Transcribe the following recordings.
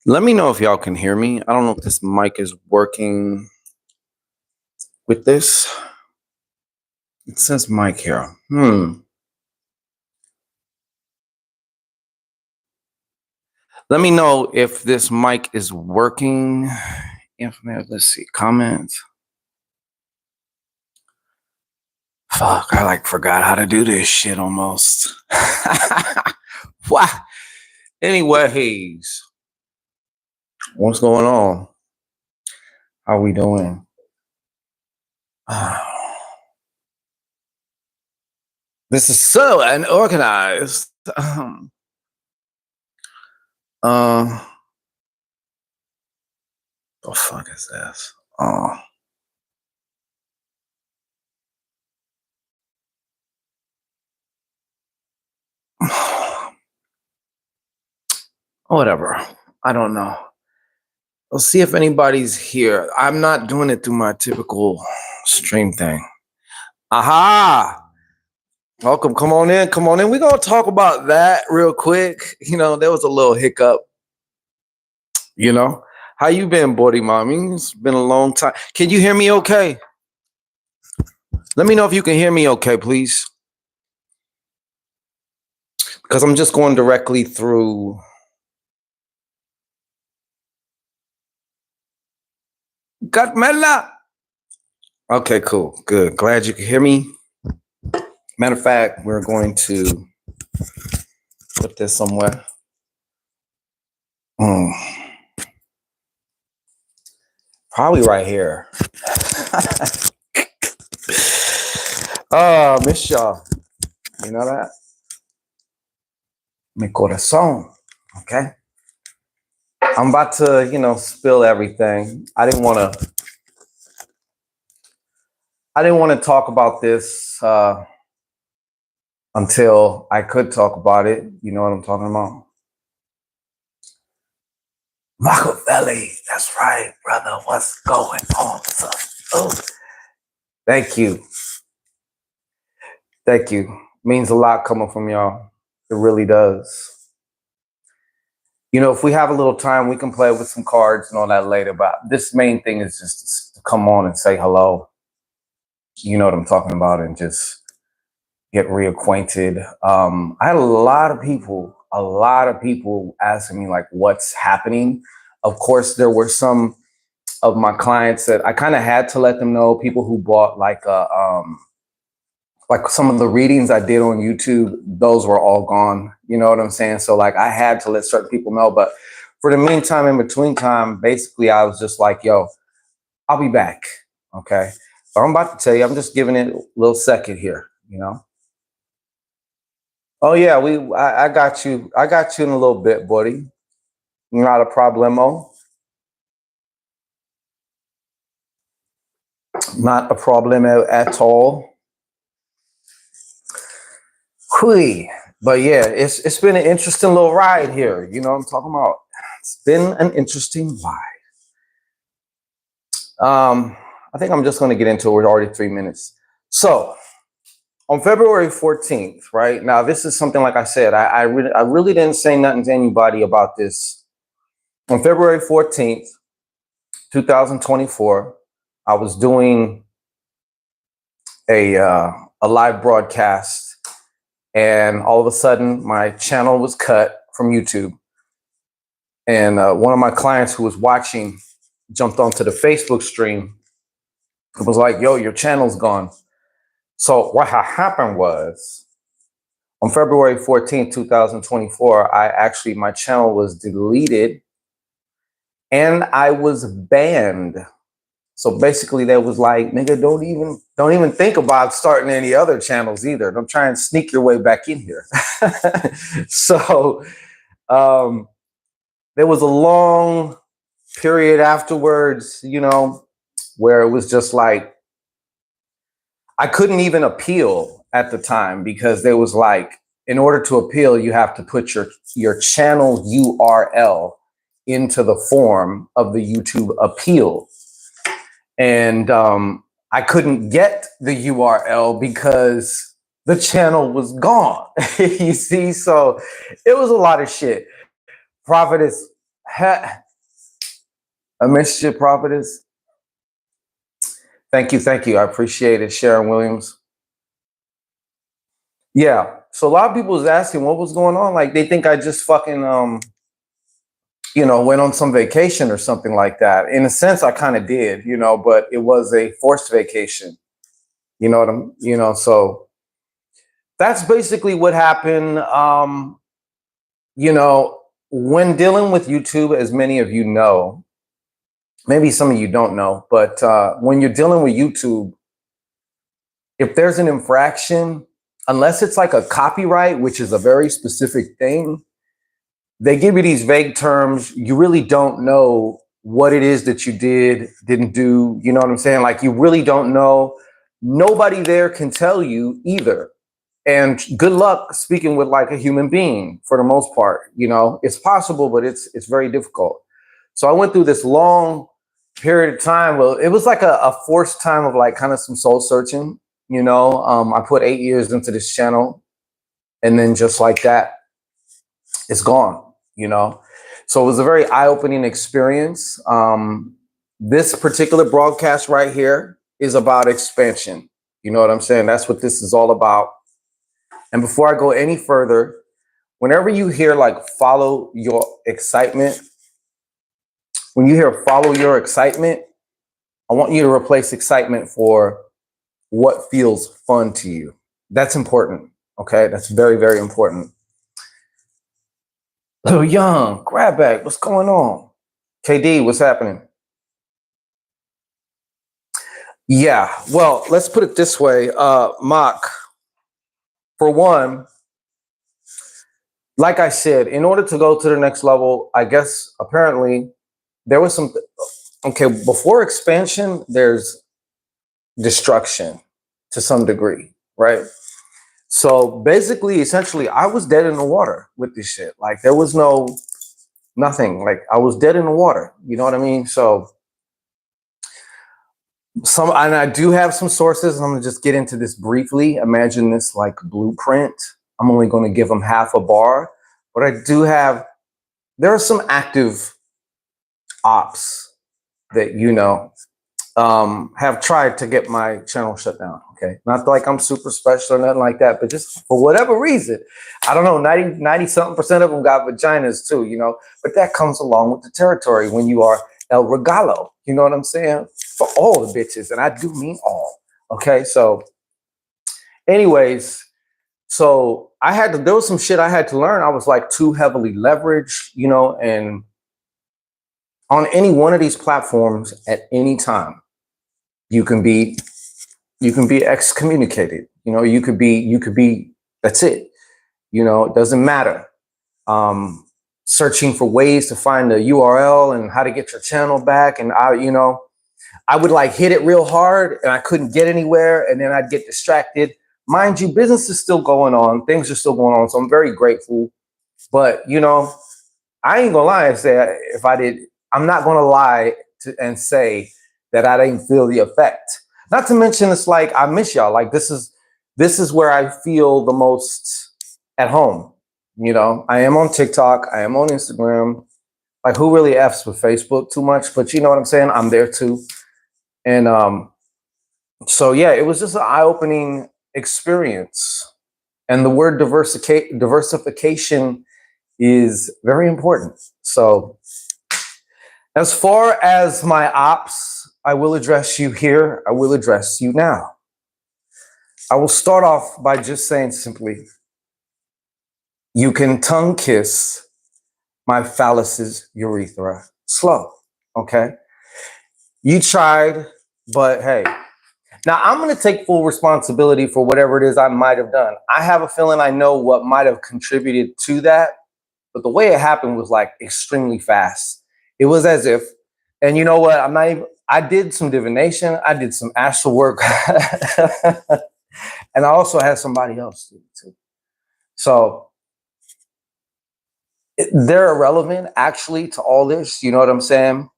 Let me know if y'all can hear me. I don't know if this mic is working with this. It says mic here. Let me know if this mic is working. Let's see. Comments. Fuck, I forgot how to do this shit almost. What? Anyways, what's going on? How we doing? This is so unorganized. The fuck is this? Whatever. I don't know. Let's see if anybody's here. I'm not doing it through my typical stream thing. Aha! Welcome. Come on in. Come on in. We're going to talk about that real quick. There was a little hiccup. How you been, Body Mommy? It's been a long time. Can you hear me okay? Let me know if you can hear me okay, please. Because I'm just going directly through. Gatmela. Okay, cool. Good. Glad you can hear me. Matter of fact, we're going to put this somewhere. Probably right here. Oh, miss y'all. You know that? Mi corazón. Okay. I'm about to, spill everything. I didn't want to talk about this until I could talk about it. You know what I'm talking about? Machiavelli. That's right, brother. What's going on, son? Oh, thank you. Thank you. Means a lot coming from y'all. It really does. If we have a little time, we can play with some cards and all that later. But this main thing is just to come on and say hello. You know what I'm talking about, and just get reacquainted. I had a lot of people asking me like what's happening. Of course, there were some of my clients that I kind of had to let them know, people who bought like some of the readings I did on YouTube, those were all gone. You know what I'm saying? So like I had to let certain people know. But for the meantime, in between time, basically I was just like, yo, I'll be back. Okay. So I'm about to tell you, I'm just giving it a little second here, Oh yeah, I got you. I got you in a little bit, buddy. Not a problemo. Not a problem at all. Hui. But yeah, it's been an interesting little ride here. You know what I'm talking about? It's been an interesting ride. I think I'm just going to get into it. We're already 3 minutes. So on February 14th, right now, this is something like I said, I really didn't say nothing to anybody about this. On February 14th, 2024, I was doing a live broadcast, and all of a sudden my channel was cut from YouTube. And one of my clients who was watching jumped onto the Facebook stream and was like, yo, your channel's gone. So what happened was on February 14th, 2024, my channel was deleted and I was banned. So basically they was like, nigga, don't even think about starting any other channels either. Don't try and sneak your way back in here. So there was a long period afterwards, where it was just like, I couldn't even appeal at the time because there was like, in order to appeal, you have to put your channel URL into the form of the YouTube appeal. And I couldn't get the URL because the channel was gone. You see, so it was a lot of shit. Prophetess I missed you, prophetess. Thank you, thank you. I appreciate it, Sharon Williams. Yeah. So a lot of people was asking what was going on. Like they think I just fucking went on some vacation or something like that. In a sense, I kind of did, but it was a forced vacation. You know what so that's basically what happened. When dealing with YouTube, as many of you know, maybe some of you don't know, but when you're dealing with YouTube, if there's an infraction, unless it's like a copyright, which is a very specific thing, they give you these vague terms. You really don't know what it is that you didn't do. You know what I'm saying? Like you really don't know. Nobody there can tell you either. And good luck speaking with like a human being for the most part. It's possible, but it's very difficult. So I went through this long period of time. Well, it was like a forced time of like kind of some soul searching. I put 8 years into this channel, and then just like that, it's gone. So it was a very eye-opening experience. This particular broadcast right here is about expansion. You know what I'm saying? That's what this is all about. And before I go any further, whenever you hear like follow your excitement, when you hear follow your excitement, I want you to replace excitement for what feels fun to you. That's important. Okay. That's very, very important. Little Young, grab bag, what's going on? KD, what's happening? Yeah, well, let's put it this way. Mock, for one, like I said, in order to go to the next level, I guess apparently there was some, okay, before expansion, there's destruction to some degree, right? So basically, essentially, I was dead in the water with this shit. Like there was nothing. Like I was dead in the water. You know what I mean? So and I do have some sources, and I'm gonna just get into this briefly. Imagine this like blueprint. I'm only going to give them half a bar, but I do have. There are some active ops that have tried to get my channel shut down. Okay, not like I'm super special or nothing like that, but just for whatever reason, I don't know, 90 something% of them got vaginas too, but that comes along with the territory when you are El Regalo, you know what I'm saying? For all the bitches, and I do mean all. Okay, so anyways, so there was some shit I had to learn. I was like too heavily leveraged, and on any one of these platforms at any time, you can be excommunicated. You could be, that's it. It doesn't matter. Searching for ways to find the URL and how to get your channel back. And I would like hit it real hard and I couldn't get anywhere. And then I'd get distracted. Mind you, business is still going on. Things are still going on. So I'm very grateful. But, I ain't gonna lie and say I'm not gonna lie and say that I didn't feel the effect. Not to mention, it's like I miss y'all. Like this is where I feel the most at home. I am on TikTok. I am on Instagram. Like who really F's with Facebook too much? But you know what I'm saying? I'm there too. And so yeah, it was just an eye-opening experience. And the word diversification is very important. So as far as my ops, I will address you here. I will address you now. I will start off by just saying simply, you can tongue kiss my phallus's urethra slow, okay? You tried, but hey. Now I'm gonna take full responsibility for whatever it is I might have done. I have a feeling I know what might have contributed to that, but the way it happened was like extremely fast. It was as if, and you know what, I did some divination, I did some astral work, and I also had somebody else do it too. So they're irrelevant actually to all this, you know what I'm saying?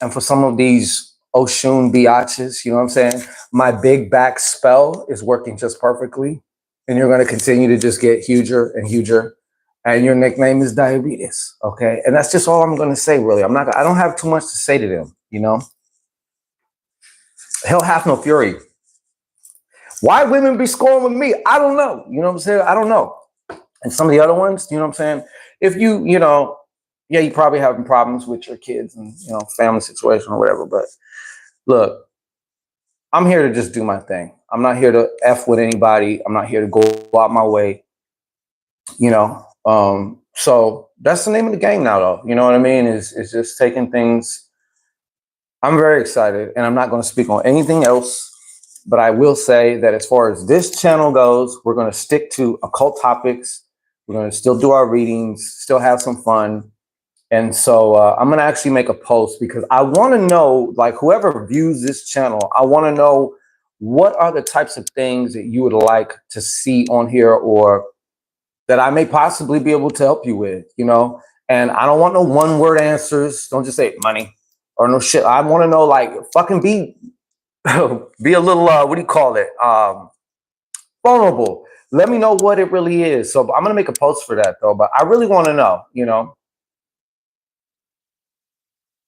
And for some of these Oshun biatches, you know what I'm saying? My big back spell is working just perfectly. And you're going to continue to just get huger and huger. and your nickname is Diabetes. Okay. And that's just all I'm going to say, really. I don't have too much to say to them, you know? Hell hath no fury. Why women be scoring with me? I don't know. You know what I'm saying? I don't know. And some of the other ones, you know what I'm saying? If you know, yeah, you probably having problems with your kids and, you know, family situation or whatever. But look, I'm here to just do my thing. I'm not here to F with anybody. I'm not here to go out my way, you know. So that's the name of the game now, though. You know what I mean? Is just taking things. I'm very excited, and I'm not going to speak on anything else. But I will say that as far as this channel goes, we're going to stick to occult topics. We're going to still do our readings, still have some fun. And so I'm going to actually make a post because I want to know, like, whoever views this channel, I want to know what are the types of things that you would like to see on here or that I may possibly be able to help you with, you know? And I don't want no one word answers. Don't just say money or no shit. I want to know, like, fucking be a little, what do you call it? Vulnerable. Let me know what it really is. So I'm going to make a post for that, though. But I really want to know, you know?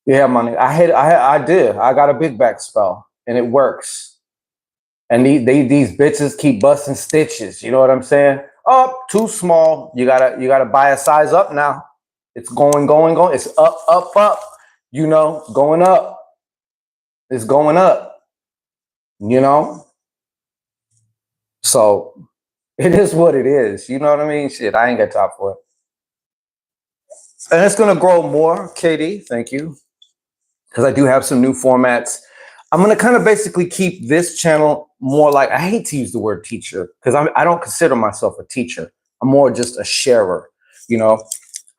Yeah, money. I did. I got a big back spell, and it works. And these bitches keep busting stitches. You know what I'm saying? Up, too small. You gotta buy a size up now. It's going. It's up. You know, going up. It's going up. You know. So it is what it is. You know what I mean? Shit, I ain't got time for it. And it's gonna grow more, Katie. Thank you. Because I do have some new formats. I'm going to kind of basically keep this channel more like, I hate to use the word teacher because I don't consider myself a teacher. I'm more just a sharer. You know,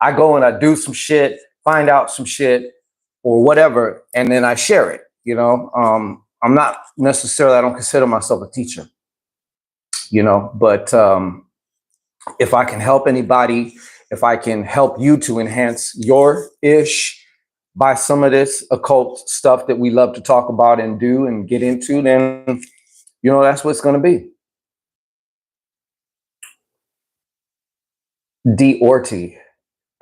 I go and I do some shit, find out some shit or whatever, and then I share it. You know, I'm not necessarily, I don't consider myself a teacher, you know, but if I can help anybody, if I can help you to enhance your ish, by some of this occult stuff that we love to talk about and do and get into, then, you know, that's what it's going to be. D. Orty.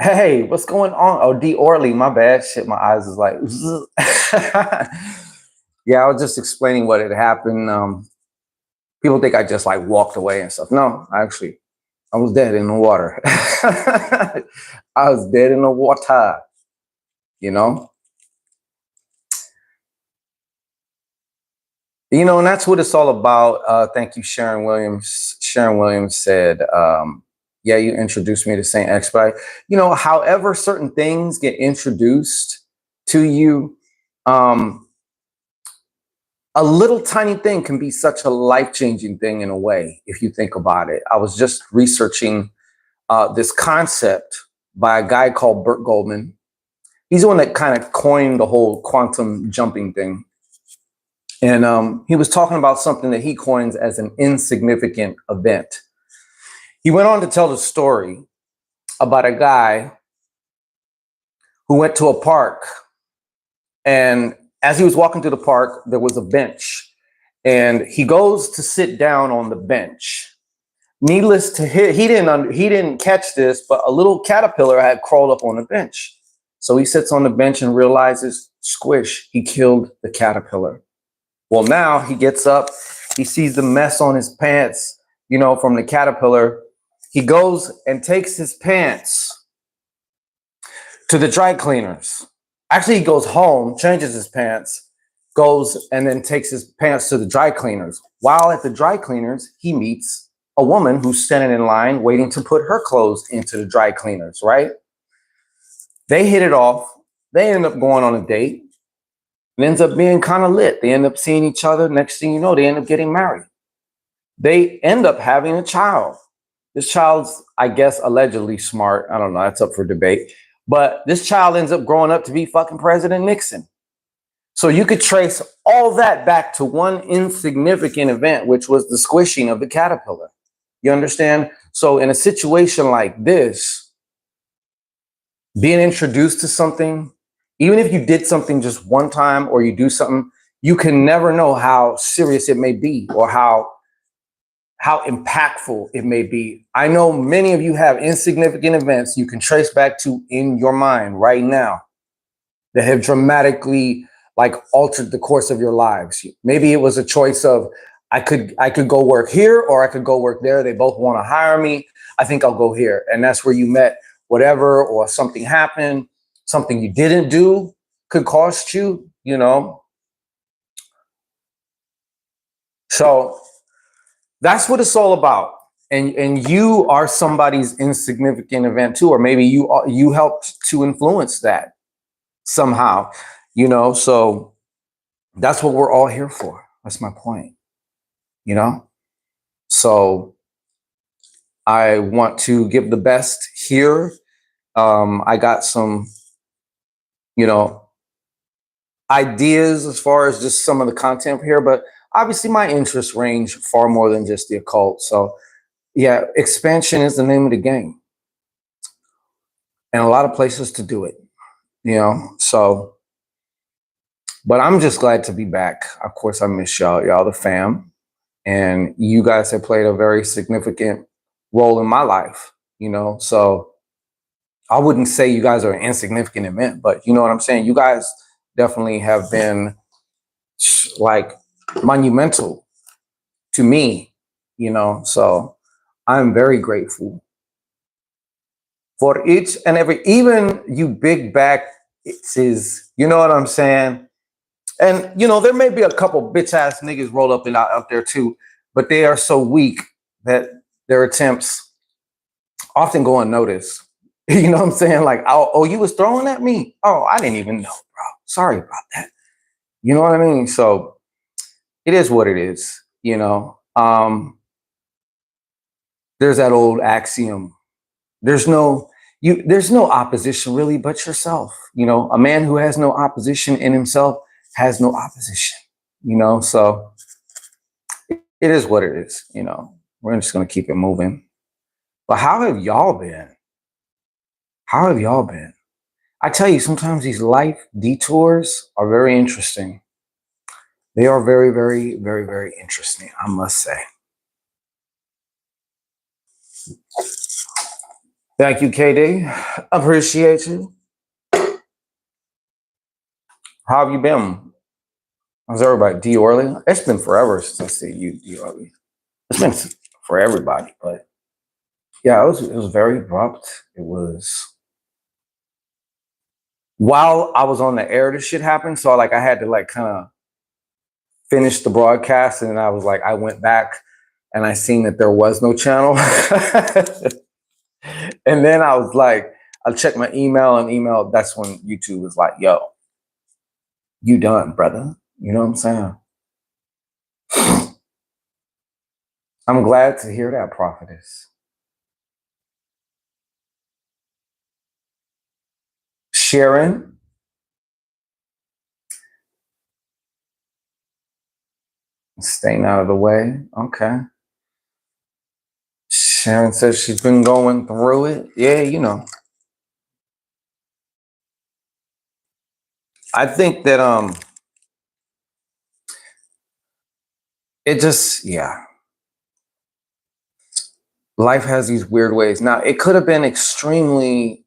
Hey, what's going on? Oh, D. Orley, my bad. Shit, my eyes is like, yeah, I was just explaining what had happened. People think I just like walked away and stuff. No, actually, I was dead in the water. I was dead in the water, you know? You know, and that's what it's all about. Thank you, Sharon Williams. Sharon Williams said, yeah, you introduced me to Saint X, but you know, however certain things get introduced to you, a little tiny thing can be such a life-changing thing in a way, if you think about it. I was just researching this concept by a guy called Burt Goldman. He's the one that kind of coined the whole quantum jumping thing. And he was talking about something that he coins as an insignificant event. He went on to tell the story about a guy who went to a park. And as he was walking to the park, there was a bench. And he goes to sit down on the bench. Needless to hear, he didn't catch this, but a little caterpillar had crawled up on the bench. So he sits on the bench and realizes, squish, he killed the caterpillar. Well, now he gets up, he sees the mess on his pants, you know, from the caterpillar. He goes and takes his pants to the dry cleaners. Actually, he goes home, changes his pants, goes and then takes his pants to the dry cleaners. While at the dry cleaners, he meets a woman who's standing in line waiting to put her clothes into the dry cleaners, right? They hit it off. They end up going on a date. It ends up being kind of lit. They end up seeing each other. Next thing you know, they end up getting married. They end up having a child. This child's, I guess, allegedly smart. I don't know. That's up for debate. But this child ends up growing up to be fucking President Nixon. So you could trace all that back to one insignificant event, which was the squishing of the caterpillar. You understand? So in a situation like this, being introduced to something, even if you did something just one time or you do something, you can never know how serious it may be or how how impactful it may be. I know many of you have insignificant events you can trace back to in your mind right now that have dramatically like altered the course of your lives. Maybe it was a choice of I could go work here or I could go work there. They both want to hire me. I think I'll go here. And that's where you met whatever, or something happened, something you didn't do could cost you, you know. So that's what it's all about. And you are somebody's insignificant event too, or maybe you helped to influence that somehow, you know. So that's what we're all here for. That's my point, you know. So I want to give the best here. I got some, you know, ideas as far as just some of the content here, but obviously my interests range far more than just the occult. So yeah, expansion is the name of the game, and a lot of places to do it, you know. So, but I'm just glad to be back. Of course, I miss y'all the fam, and you guys have played a very significant role in my life, you know. So I wouldn't say you guys are an insignificant event, but you know what I'm saying? You guys definitely have been like monumental to me, you know. So I'm very grateful for each and every, even you big back, is, you know what I'm saying? And, you know, there may be a couple bitch ass niggas rolled up and out there too, but they are so weak that their attempts often go unnoticed. You know what I'm saying? Like, oh, you was throwing at me? Oh, I didn't even know, bro. Sorry about that. You know what I mean? So it is what it is, you know. There's that old axiom. There's no opposition really but yourself. You know, a man who has no opposition in himself has no opposition, you know. So it is what it is, you know. We're just gonna keep it moving. But how have y'all been? How have y'all been? I tell you, sometimes these life detours are very interesting. They are very, very, very, very interesting, I must say. Thank you, KD. Appreciate you. How have you been? How's everybody? D. Orley? It's been forever since I see you, D. Orley. It's been for everybody, but yeah, it was very abrupt. It was while I was on the air, this shit happened. So like I had to like kind of finish the broadcast, and I was like, I went back and I seen that there was no channel. And then I was like, I checked my email. That's when YouTube was like, yo, you done, brother. You know what I'm saying? I'm glad to hear that, prophetess. Sharon. Staying out of the way. Okay. Sharon says she's been going through it. Yeah, you know. I think that it just, yeah. Life has these weird ways. Now, it could have been extremely,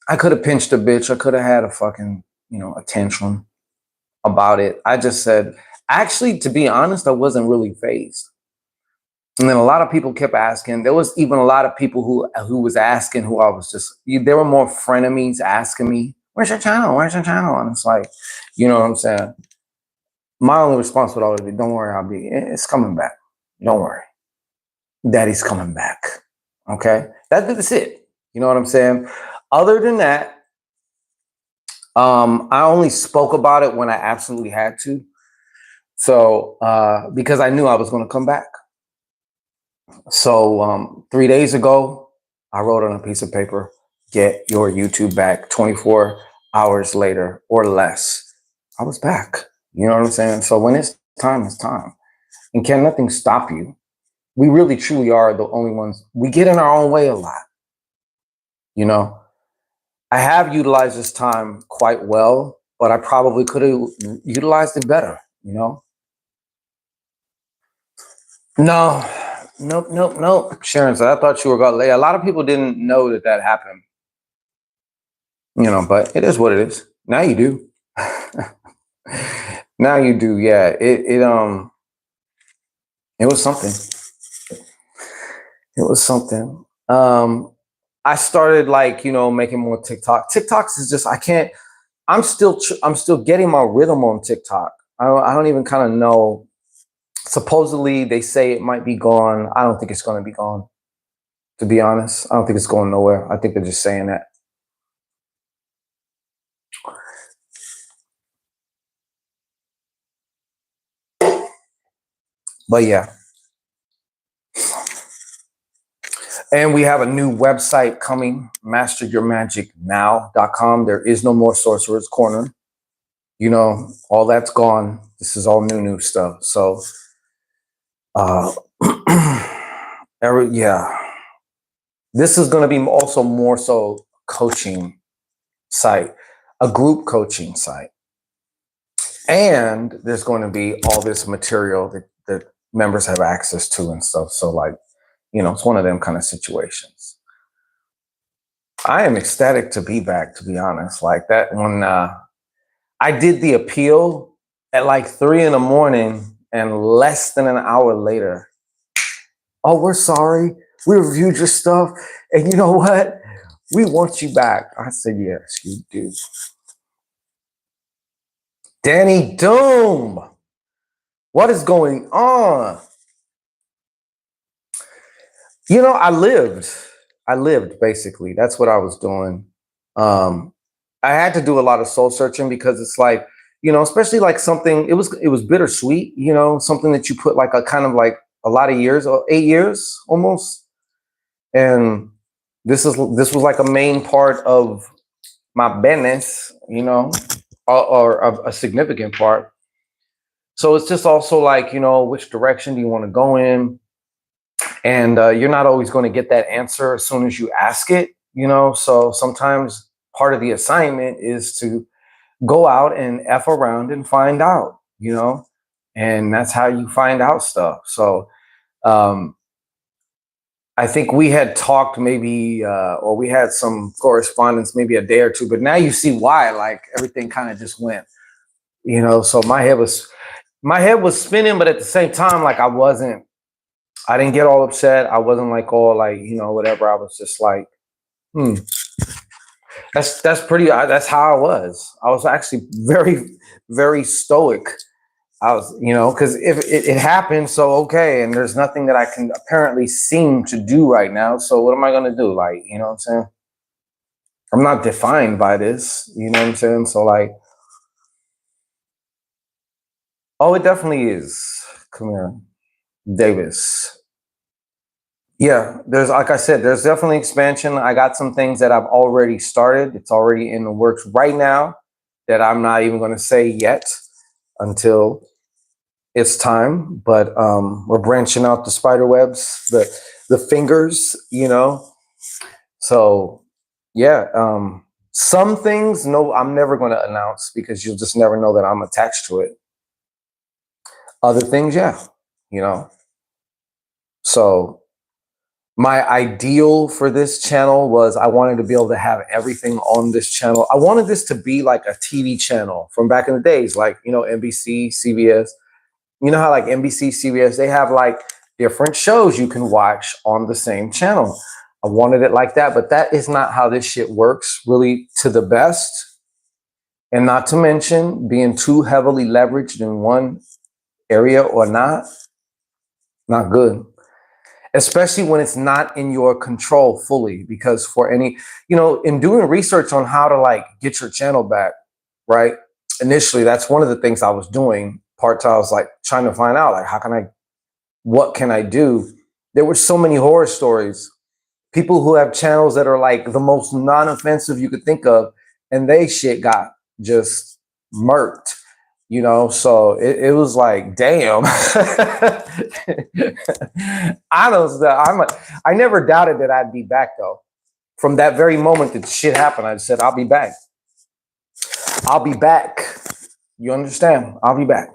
I could have pinched a bitch. I could have had a fucking, you know, a tantrum about it. I just said, actually, to be honest, I wasn't really fazed. And then a lot of people kept asking. There was even a lot of people who was asking, who I was just, there were more frenemies asking me, where's your channel? Where's your channel? And it's like, you know what I'm saying? My only response would always be, don't worry, it's coming back. Don't worry. Daddy's coming back. Okay? That's it. You know what I'm saying? Other than that, I only spoke about it when I absolutely had to. So, because I knew I was going to come back. So 3 days ago, I wrote on a piece of paper, get your YouTube back 24 hours later or less. I was back. You know what I'm saying? So when it's time, it's time. And can nothing stop you? We really, truly are the only ones. We get in our own way a lot. You know, I have utilized this time quite well, but I probably could have utilized it better, you know? No, Nope, nope, nope. Sharon said, I thought you were going to lay. A lot of people didn't know that that happened. But it is what it is. Now you do. Now you do. Yeah. It was something. It was something. I started making more TikTok. TikToks is just, I can't, I'm still getting my rhythm on TikTok. I don't even kind of know. Supposedly they say it might be gone. I don't think it's going to be gone. To be honest, I don't think it's going nowhere. I think they're just saying that. But yeah. And we have a new website coming, masteryourmagicnow.com. There is no more Sorcerer's Corner. All that's gone. This is all new stuff. So, yeah. This is going to be also more so coaching site, a group coaching site. And there's going to be all this material that members have access to and stuff. So it's one of them kind of situations. I am ecstatic to be back, to be honest. Like that when I did the appeal at like 3 a.m, and less than an hour later, oh, we're sorry. We reviewed your stuff. And you know what? We want you back. I said, yes, you do. Danny Doom. What is going on? I lived basically. That's what I was doing. I had to do a lot of soul searching because it's like, especially like something, it was bittersweet, something that you put like a kind of like a lot of years, 8 years almost. And this was like a main part of my business, or a significant part. So it's just also like, which direction do you want to go in? And you're not always going to get that answer as soon as you ask it, so sometimes part of the assignment is to go out and F around and find out, and that's how you find out stuff. So I think we had talked maybe, or we had some correspondence maybe a day or two, but now you see why, like everything kind of just went, so my head was spinning, but at the same time, like I didn't get all upset. I wasn't like all like, whatever. I was just like, that's pretty, that's how I was. I was actually very, very stoic. I was, because if it happened, so okay. And there's nothing that I can apparently seem to do right now. So what am I going to do? Like, you know what I'm saying? I'm not defined by this, you know what I'm saying? So like, oh, it definitely is. Come here, Davis. Yeah, there's, like I said, there's definitely expansion. I got some things that I've already started. It's already in the works right now that I'm not even going to say yet until it's time. But we're branching out the spider webs, the fingers, So yeah, some things, no, I'm never going to announce because you'll just never know that I'm attached to it. Other things, yeah, So my ideal for this channel was I wanted to be able to have everything on this channel. I wanted this to be like a TV channel from back in the days, like, NBC, CBS. You know how like NBC, CBS, they have like different shows you can watch on the same channel. I wanted it like that, but that is not how this shit works really to the best. And not to mention being too heavily leveraged in one area or not good. Especially when it's not in your control fully, because for any, in doing research on how to like get your channel back, right? Initially, that's one of the things I was doing part-time. I was like trying to find out, like, what can I do? There were so many horror stories. People who have channels that are like the most non-offensive you could think of, and they shit got just murked. So it was like, damn. I never doubted that I'd be back though. From that very moment that shit happened, I said, I'll be back. I'll be back. You understand? I'll be back.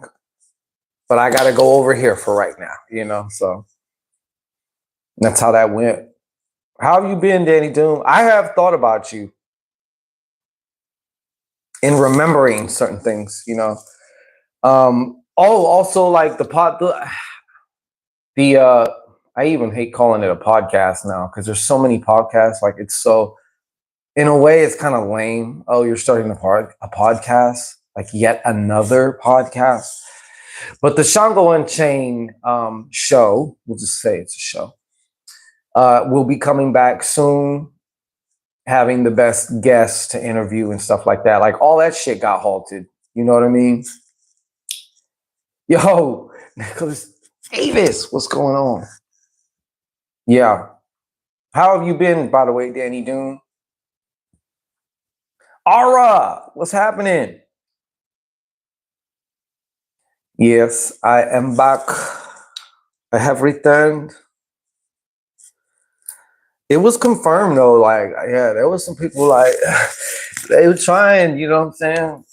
But I got to go over here for right now, so. That's how that went. How have you been, Danny Doom? I have thought about you in remembering certain things, you know. Also like the I even hate calling it a podcast now because there's so many podcasts. Like it's so, in a way, it's kind of lame. Oh, you're starting a podcast, like yet another podcast. But the Shango Unchained show, we'll just say it's a show, will be coming back soon, having the best guests to interview and stuff like that. Like all that shit got halted. You know what I mean? Yo, Nicholas Davis, what's going on? Yeah. How have you been, by the way, Danny Doom? Ara, what's happening? Yes, I am back. I have returned. It was confirmed though, like, yeah, there was some people like they were trying, you know what I'm saying?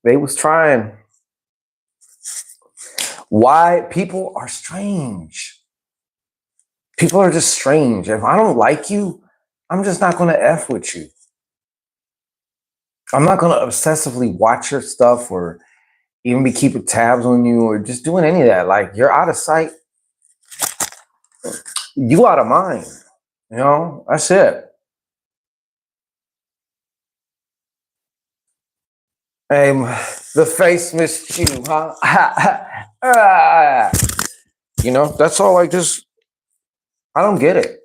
They was trying. Why? People are strange. People are just strange. If I don't like you, I'm just not gonna F with you. I'm not gonna obsessively watch your stuff or even be keeping tabs on you or just doing any of that. Like you're out of sight, you out of mind. You know, that's it. Hey, the face missed you, huh? You know, that's all. Like, just I don't get it.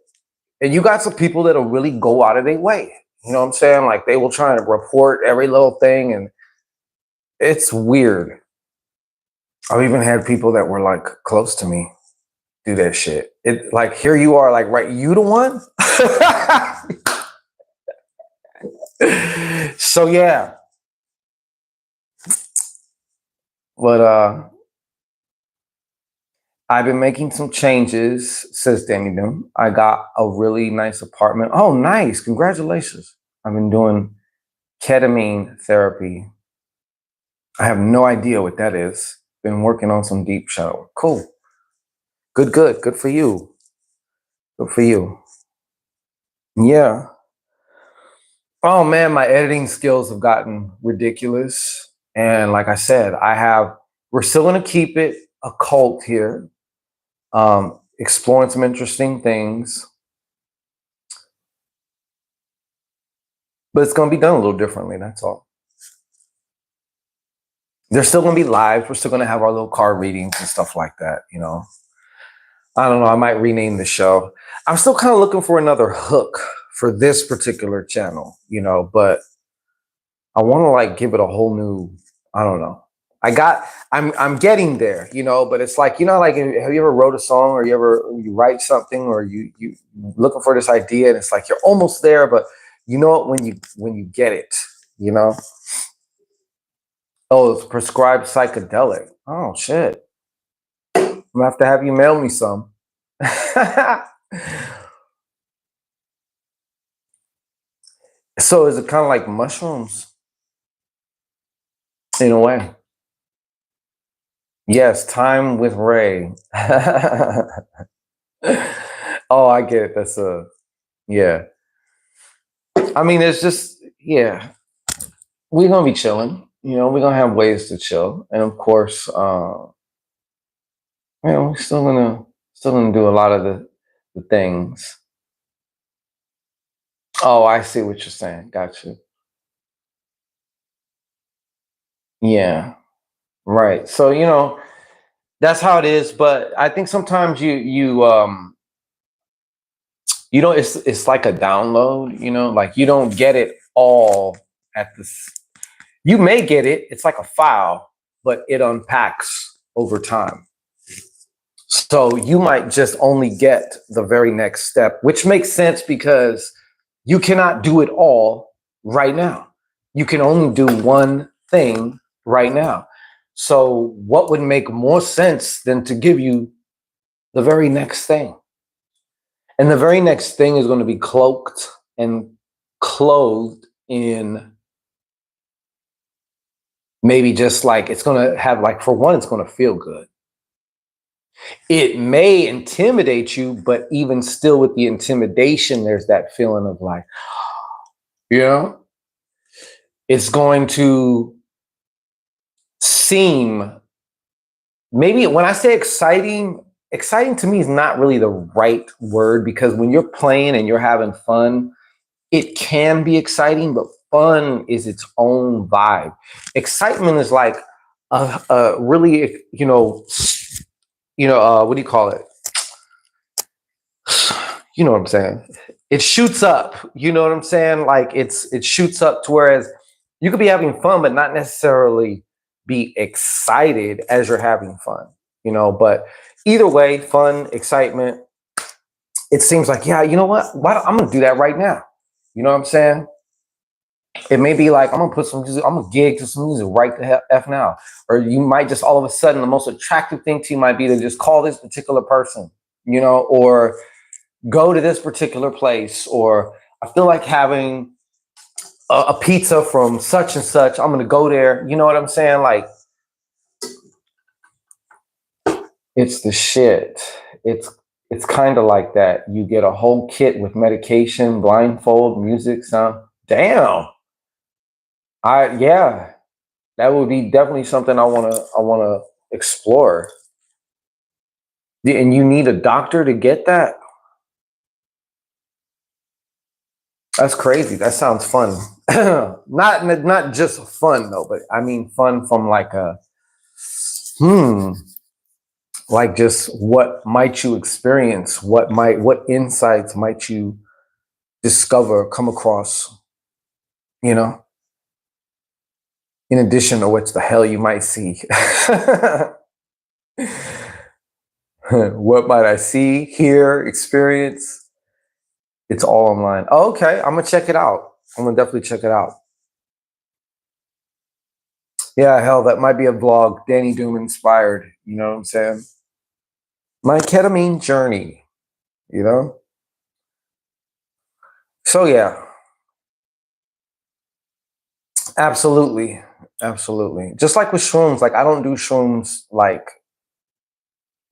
And you got some people that'll really go out of their way. You know what I'm saying? Like they will try to report every little thing, and it's weird. I've even had people that were like close to me do that shit. It like here you are, like right, you the one. So yeah, but I've been making some changes, says Danny Doom. I got a really nice apartment. Oh, nice. Congratulations. I've been doing ketamine therapy. I have no idea what that is. Been working on some deep shadow. Cool. Good, good. Good for you. Good for you. Yeah. Oh man, my editing skills have gotten ridiculous. And like I said, we're still gonna keep it a cult here. Exploring some interesting things. But it's going to be done a little differently. That's all. There's still going to be lives. We're still going to have our little card readings and stuff like that. You know, I don't know. I might rename the show. I'm still kind of looking for another hook for this particular channel, you know, but I want to like give it a whole new, I don't know. I'm getting there, you know, but it's like, you know, like, have you ever wrote a song or you write something or you looking for this idea and it's like, you're almost there, but you know it when you get it, you know? Oh, it's prescribed psychedelic. Oh shit. I'm gonna have to have you mail me some. So is it kind of like mushrooms in a way? Yes, time with Ray. Oh, I get it. That's yeah. I mean, it's just, yeah. We're gonna be chilling. You know, we're gonna have ways to chill. And of course, you know, we're still gonna do a lot of the things. Oh, I see what you're saying. Got you. Yeah. Right. So, you know, that's how it is. But I think sometimes you know, it's like a download, you know, like you don't get it all at this. You may get it, it's like a file, but it unpacks over time. So you might just only get the very next step, which makes sense because you cannot do it all right now. You can only do one thing right now. So what would make more sense than to give you the very next thing? And the very next thing is going to be cloaked and clothed in maybe just like, it's going to have, like, for one, it's going to feel good. It may intimidate you, but even still with the intimidation, there's that feeling of like, you know, it's going to seem, maybe when I say exciting, exciting to me is not really the right word, because when you're playing and you're having fun, it can be exciting, but fun is its own vibe. Excitement is like a really, what do you call it? You know what I'm saying? It shoots up. You know what I'm saying? Like it shoots up to whereas you could be having fun, but not necessarily be excited as you're having fun. But either way, fun, excitement. It seems like, yeah, you know what? I'm gonna do that right now. You know what I'm saying? It may be like, I'm gonna put some music, I'm gonna gig to some music right the F now. Or you might just all of a sudden, the most attractive thing to you might be to just call this particular person, or go to this particular place, or I feel like having a pizza from such and such. I'm gonna go there. You know what I'm saying? Like, it's the shit. It's kind of like that. You get a whole kit with medication, blindfold, music, sound. Damn. Yeah, that would be definitely something I wanna explore. And you need a doctor to get that? That's crazy. That sounds fun. Not just fun though, but I mean fun from like like just what might you experience? What insights might you discover, come across, you know, in addition to what the hell you might see. What might I see, hear, experience? It's all online. Oh, okay, I'm gonna check it out. I'm gonna definitely check it out. Yeah, hell, that might be a vlog, Danny Doom inspired. You know what I'm saying? My ketamine journey. You know. So yeah, absolutely, absolutely. Just like with shrooms, like I don't do shrooms like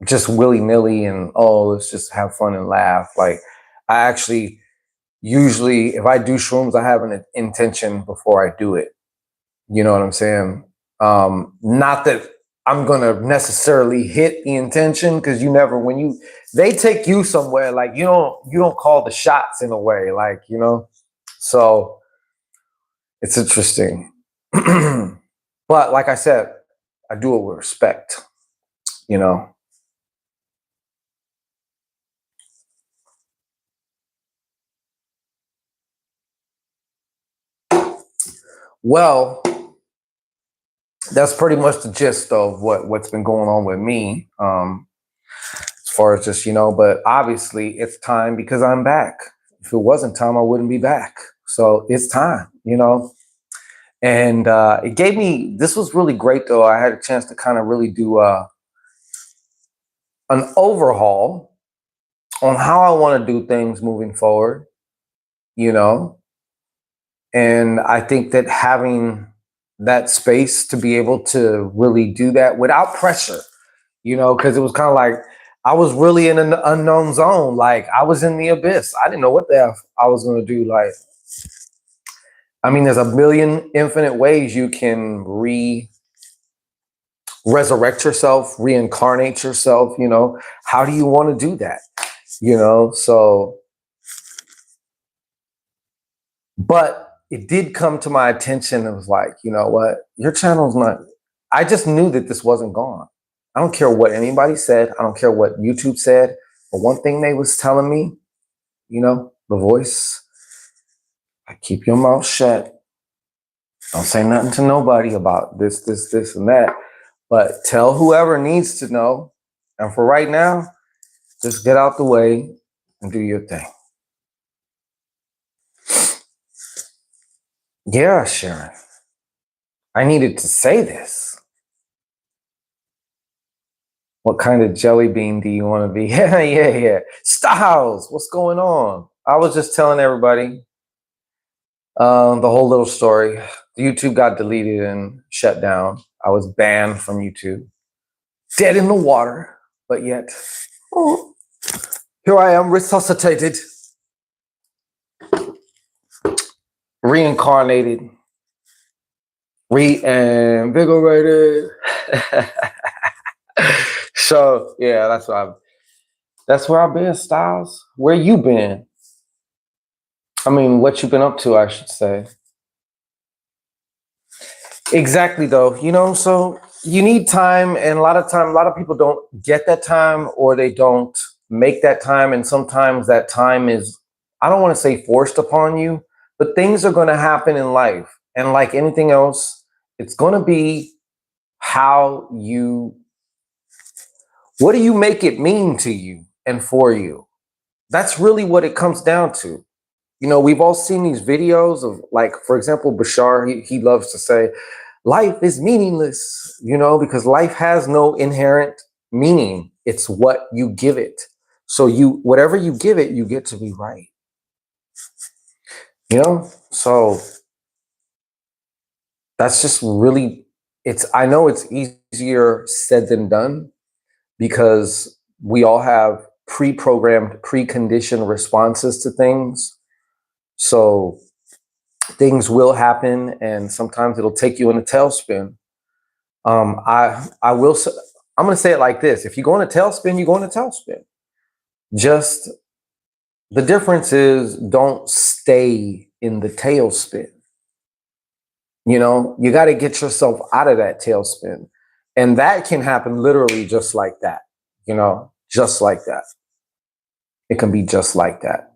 just willy nilly and oh, let's just have fun and laugh. Like I actually usually, if I do shrooms, I have an intention before I do it. You know what I'm saying? Not that I'm gonna necessarily hit the intention, because you never, when they take you somewhere, like you don't call the shots in a way, like so it's interesting. But like I said, I do it with respect, you know. Well, that's pretty much the gist of what's been going on with me. As far as just, but obviously it's time because I'm back. If it wasn't time, I wouldn't be back. So it's time. And it gave me, this was really great though. I had a chance to kind of really do an overhaul on how I want to do things moving forward, you know. And I think that having that space to be able to really do that without pressure, because it was kind of like I was really in an unknown zone. Like I was in the abyss. I didn't know what the F I was going to do. Like, I mean, there's a million infinite ways you can resurrect yourself, reincarnate yourself. How do you want to do that? So, but it did come to my attention. It was like, you know what? Your channel's not, I just knew that this wasn't gone. I don't care what anybody said. I don't care what YouTube said. But one thing they was telling me, the voice, like, keep your mouth shut. Don't say nothing to nobody about this, and that. But tell whoever needs to know. And for right now, just get out the way and do your thing. Yeah, Sharon. I needed to say this. What kind of jelly bean do you want to be? Yeah. Styles, what's going on? I was just telling everybody the whole little story. YouTube got deleted and shut down. I was banned from YouTube. Dead in the water. but yet, oh, here I am, resuscitated, reincarnated, reinvigorated. So yeah, that's where I've been, Styles. Where you been? I mean, what you been up to, I should say. Exactly, though. So you need time, and a lot of people don't get that time, or they don't make that time, and sometimes that time is, I don't want to say forced upon you, but things are going to happen in life, and like anything else, it's going to be how you, what do you make it mean to you and for you? That's really what it comes down to. We've all seen these videos of, like, for example, Bashar, he loves to say, life is meaningless, because life has no inherent meaning. It's what you give it. So whatever you give it, you get to be right. So that's just really, I know it's easier said than done, because we all have pre-programmed, preconditioned responses to things. So things will happen, and sometimes it'll take you in a tailspin. I will say, I'm going to say it like this: if you go in a tailspin, you go in a tailspin. Just the difference is, don't stay in the tailspin. You got to get yourself out of that tailspin, and that can happen literally just like that. Just like that. It can be just like that.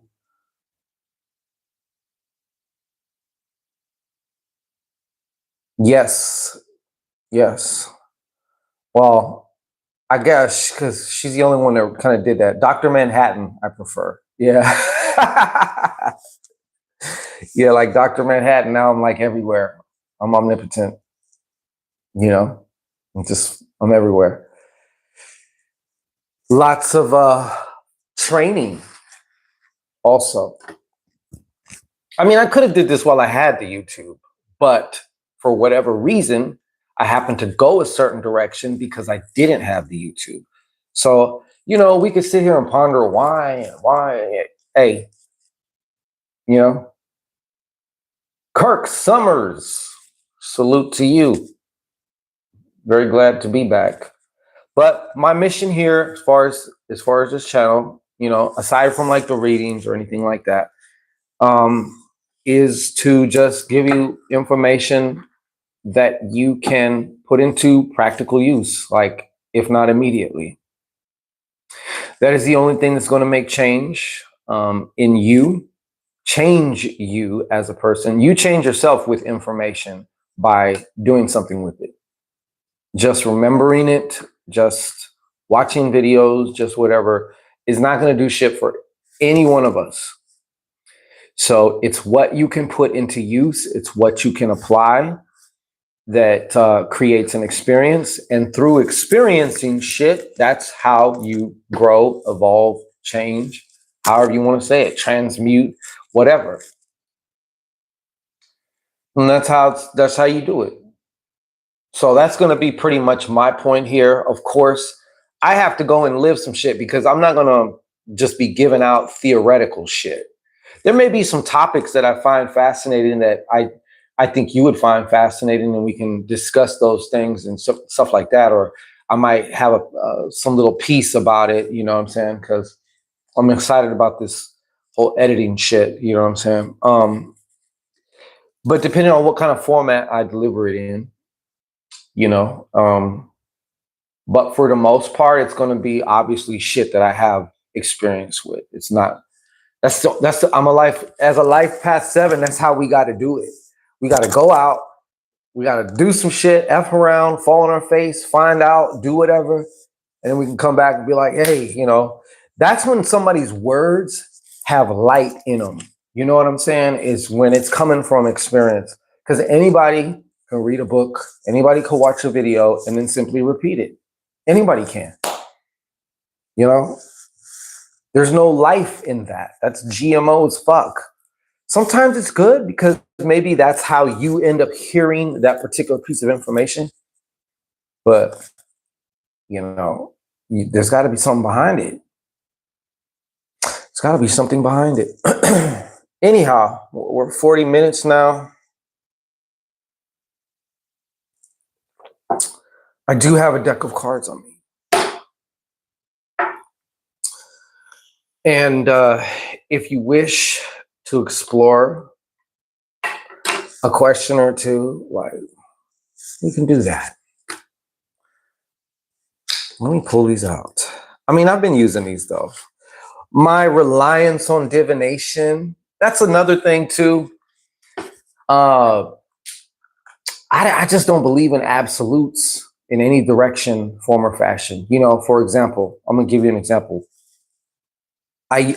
Yes. Yes. Well, I guess because she's the only one that kind of did that. Dr. Manhattan, I prefer. Yeah. Yeah, like Dr. Manhattan. Now I'm like everywhere. I'm omnipotent. I'm everywhere. Lots of training also. I mean, I could have did this while I had the YouTube, but for whatever reason, I happened to go a certain direction because I didn't have the YouTube. So, we could sit here and ponder why. Hey, Kirk Summers, salute to you. Very glad to be back. But my mission here, as far as this channel, aside from like the readings or anything like that, is to just give you information that you can put into practical use, like, if not immediately. That is the only thing that's going to make change in you, change you as a person. You change yourself with information by doing something with it. Just remembering it, just watching videos, just whatever, is not going to do shit for any one of us. So it's what you can put into use. It's what you can apply that creates an experience. And through experiencing shit, that's how you grow, evolve, change, however you want to say it, transmute, whatever. And that's how you do it. So that's going to be pretty much my point here. Of course, I have to go and live some shit, because I'm not going to just be giving out theoretical shit. There may be some topics that I find fascinating that I think you would find fascinating, and we can discuss those things and stuff like that. Or I might have some little piece about it, you know what I'm saying? Because I'm excited about this whole editing shit, you know what I'm saying? But depending on what kind of format I deliver it in, but for the most part, it's going to be obviously shit that I have experience with. It's not, I'm as a life past 7, that's how we got to do it. We got to go out, we got to do some shit, F around, fall on our face, find out, do whatever. And then we can come back and be like, hey, that's when somebody's words have light in them. You know what I'm saying? Is when it's coming from experience. Because anybody can read a book, anybody can watch a video and then simply repeat it. Anybody can. There's no life in that. That's GMO as fuck. Sometimes it's good because maybe that's how you end up hearing that particular piece of information. But, There's got to be something behind it. There's got to be something behind it. Anyhow, we're 40 minutes now. I do have a deck of cards on me. And if you wish to explore a question or two, like, you can do that. Let me pull these out. I mean, I've been using these though. My reliance on divination, that's another thing too. I just don't believe in absolutes in any direction, form, or fashion. You know, for example, I'm gonna give you an example. I'm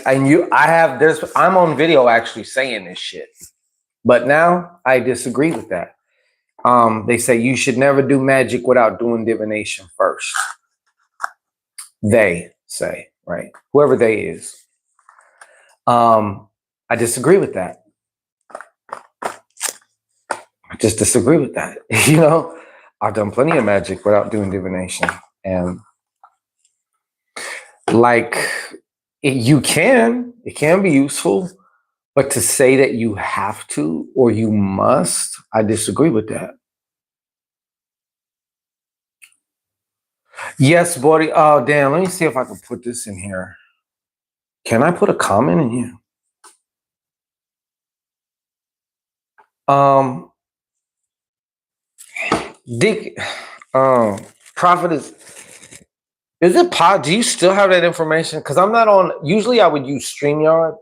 on video actually saying this shit, but now I disagree with that. They say you should never do magic without doing divination first. They say, right? Whoever they is. I disagree with that. I just disagree with that. You know, I've done plenty of magic without doing divination. And like, it can be useful, but to say that you have to or you must, I disagree with that. Yes, buddy. Oh, damn. Let me see if I can put this in here. Can I put a comment in here? Dick, Prophet is it pod? Do you still have that information? Because I'm not on. Usually, I would use StreamYard,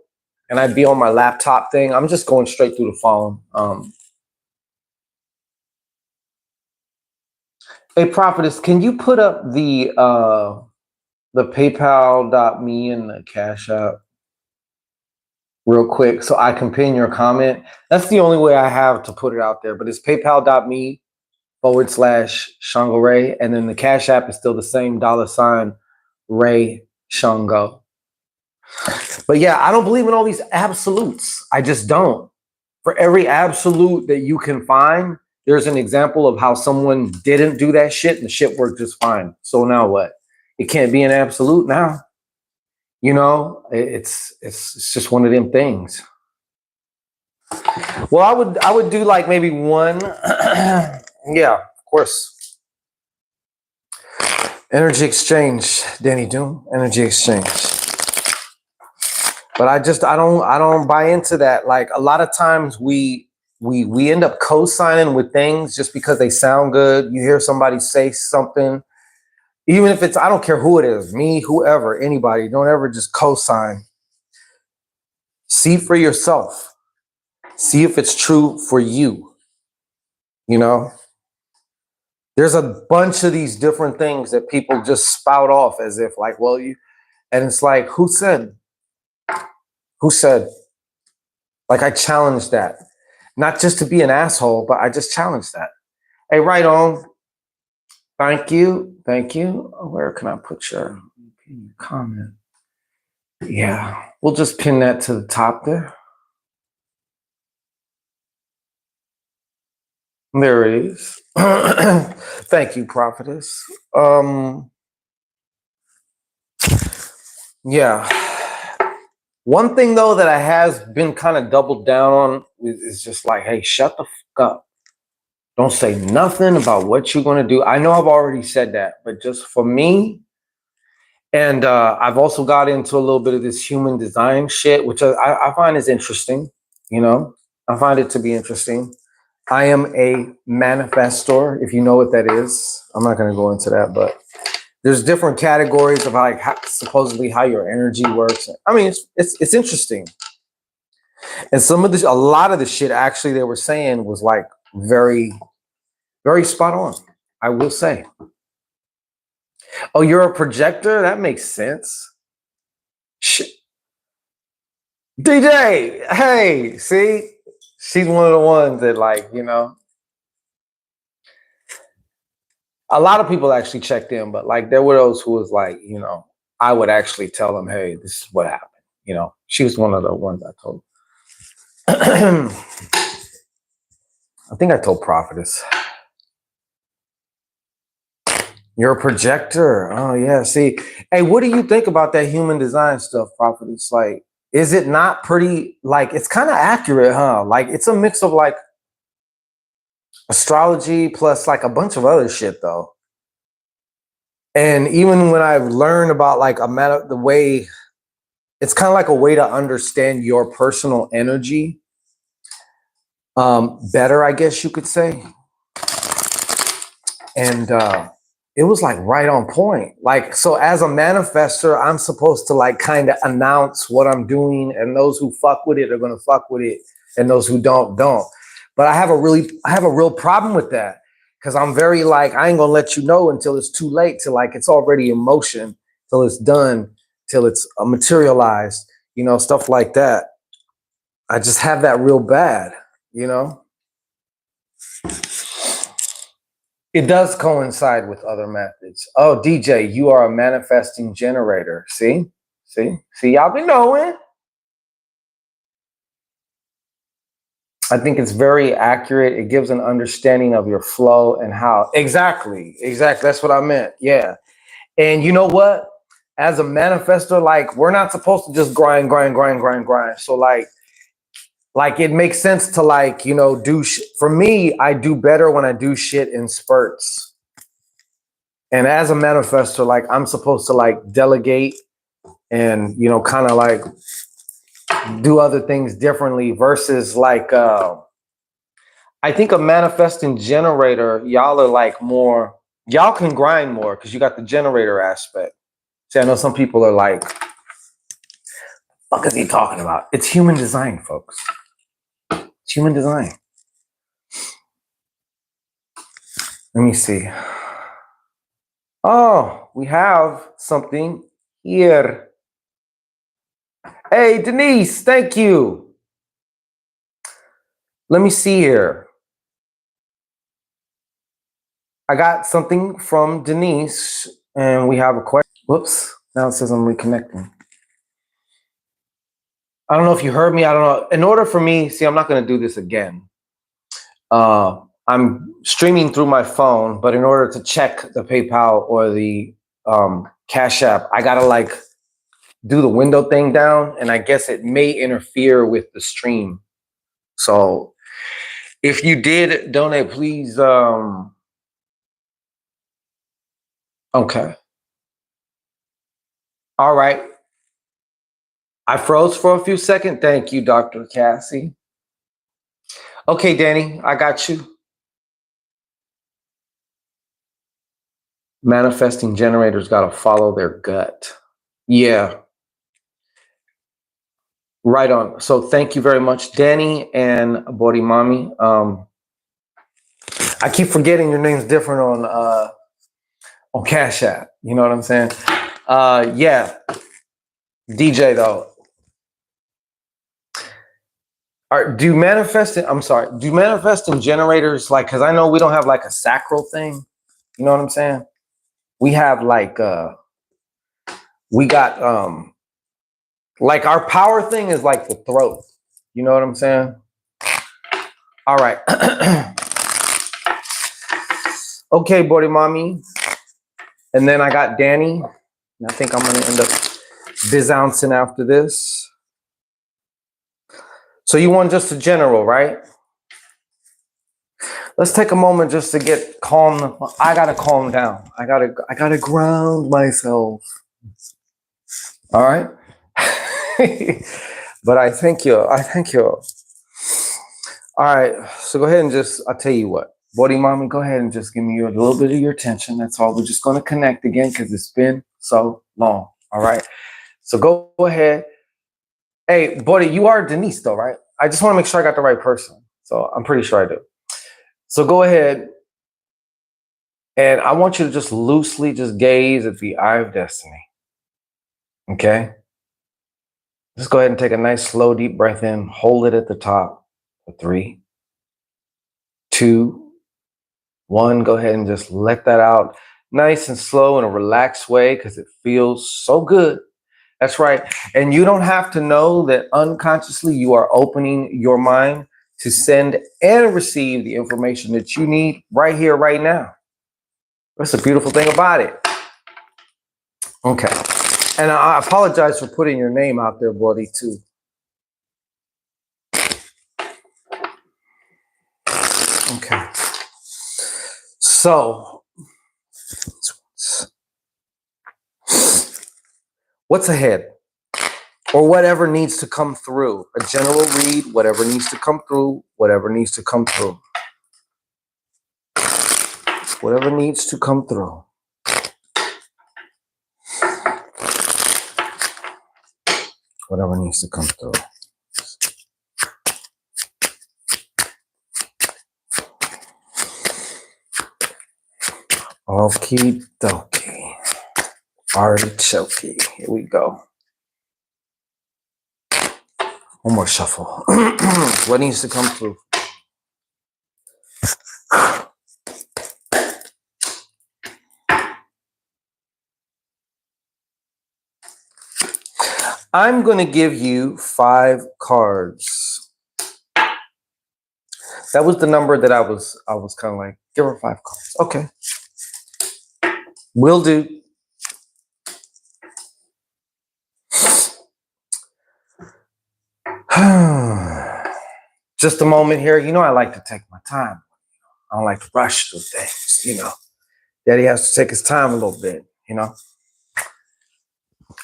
and I'd be on my laptop thing. I'm just going straight through the phone. Hey, Prophetess, can you put up the PayPal.me and the Cash App real quick so I can pin your comment? That's the only way I have to put it out there. But it's PayPal.me /Shango Ray, and then the Cash App is still the same $ Ray Shango. But yeah, I don't believe in all these absolutes. I just don't. For every absolute that you can find, there's an example of how someone didn't do that shit and the shit worked just fine. So now what? It can't be an absolute now. You know, it's just one of them things. Well, I would do like maybe one. Yeah, of course. Energy exchange, Danny Doom. Energy exchange. But I don't buy into that. Like a lot of times we end up co-signing with things just because they sound good. You hear somebody say something, even if it's, I don't care who it is, me, whoever, anybody, don't ever just co-sign. See for yourself. See if it's true for you. You know? There's a bunch of these different things that people just spout off as if like, well, and it's like, who said? Who said? Like, I challenge that. Not just to be an asshole, but I just challenge that. Hey, right on. Thank you. Thank you. Where can I put your comment? Yeah, we'll just pin that to the top there. There it is. Thank you, Prophetess. Yeah. One thing though that I has been kind of doubled down on is just like, hey, shut the fuck up. Don't say nothing about what you're going to do. I know I've already said that, but just for me, and I've also got into a little bit of this human design shit, which I find is interesting. You know, I find it to be interesting. I am a manifestor, if you know what that is. I'm not going to go into that, but there's different categories of like supposedly how your energy works. I mean, it's interesting. And a lot of the shit actually they were saying was like very, very spot on, I will say. Oh, you're a projector? That makes sense. Shit. DJ, hey, see? She's one of the ones that like, you know. A lot of people actually checked in, but like there were those who was like, you know, I would actually tell them, hey, this is what happened. You know, she was one of the ones I told. I think I told Prophetess. You're a projector. Oh yeah. See, hey, what do you think about that human design stuff, Prophet? It's like, is it not pretty? Like, it's kind of accurate, huh? Like, it's a mix of like astrology plus like a bunch of other shit, though. And even when I've learned about like the way, it's kind of like a way to understand your personal energy better, I guess you could say. And it was like right on point. Like, so as a manifester, I'm supposed to like kind of announce what I'm doing, and those who fuck with it are gonna fuck with it, and those who don't. But I have a real problem with that, because I'm very like, I ain't gonna let you know until it's too late, till like it's already in motion, till it's done, till it's materialized, you know, stuff like that. I just have that real bad, you know. It does coincide with other methods. Oh, DJ, you are a manifesting generator. See, y'all be knowing. I think it's very accurate. It gives an understanding of your flow and how. Exactly. That's what I meant. Yeah. And you know what? As a manifestor, like, we're not supposed to just grind. So like it makes sense to like, you know, for me, I do better when I do shit in spurts. And as a manifestor, like, I'm supposed to like delegate and, you know, kind of like do other things differently versus like, I think a manifesting generator, y'all are like more, y'all can grind more because you got the generator aspect. See, I know some people are like, what is he talking about? It's human design, folks. It's human design. Let me see. Oh, we have something here. Hey, Denise, thank you. Let me see here. I got something from Denise, and we have a question. Whoops, now it says I'm reconnecting. I don't know if you heard me. I don't know. In order for me, see, I'm not going to do this again. I'm streaming through my phone, but in order to check the PayPal or the Cash App, I got to like do the window thing down, and I guess it may interfere with the stream. So if you did donate, please. Okay. All right. I froze for a few seconds. Thank you, Dr. Cassie. Okay, Danny, I got you. Manifesting generators got to follow their gut. Yeah. Right on. So thank you very much, Danny and Bodhimami. I keep forgetting your name's different on Cash App. You know what I'm saying? Yeah. DJ though. Do manifesting generators, like, because I know we don't have like a sacral thing. You know what I'm saying? We have like we got like our power thing is like the throat. You know what I'm saying? All right. Okay, Bodhimami. And then I got Danny. And I think I'm gonna end up bizouncing after this. So you want just a general, right? Let's take a moment just to get calm. I gotta calm down. I gotta ground myself. All right. But I thank you. All right. So go ahead and I'll tell you what. Bodhimami, go ahead and just give me a little bit of your attention. That's all. We're just gonna connect again because it's been so long. All right. So go ahead. Hey, Bodhi, you are Denise though, right? I just want to make sure I got the right person. So I'm pretty sure I do. So go ahead. And I want you to just loosely just gaze at the eye of destiny. Okay? Just go ahead and take a nice, slow, deep breath in. Hold it at the top for 3, 2, 1. Go ahead and just let that out nice and slow in a relaxed way because it feels so good. That's right. And you don't have to know that unconsciously you are opening your mind to send and receive the information that you need right here, right now. That's the beautiful thing about it. Okay. And I apologize for putting your name out there, buddy, too. Okay. So, what's ahead? Or whatever needs to come through. A general read, whatever needs to come through, whatever needs to come through. Whatever needs to come through. Whatever needs to come through. Okie dokie. Artichoke. Here we go. One more shuffle. What needs to come through? I'm going to give you 5 cards. That was the number that I was kind of like, give her 5 cards. Okay. Will do. Just a moment here. You know, I like to take my time. I don't like to rush through things, you know. Daddy has to take his time a little bit, you know.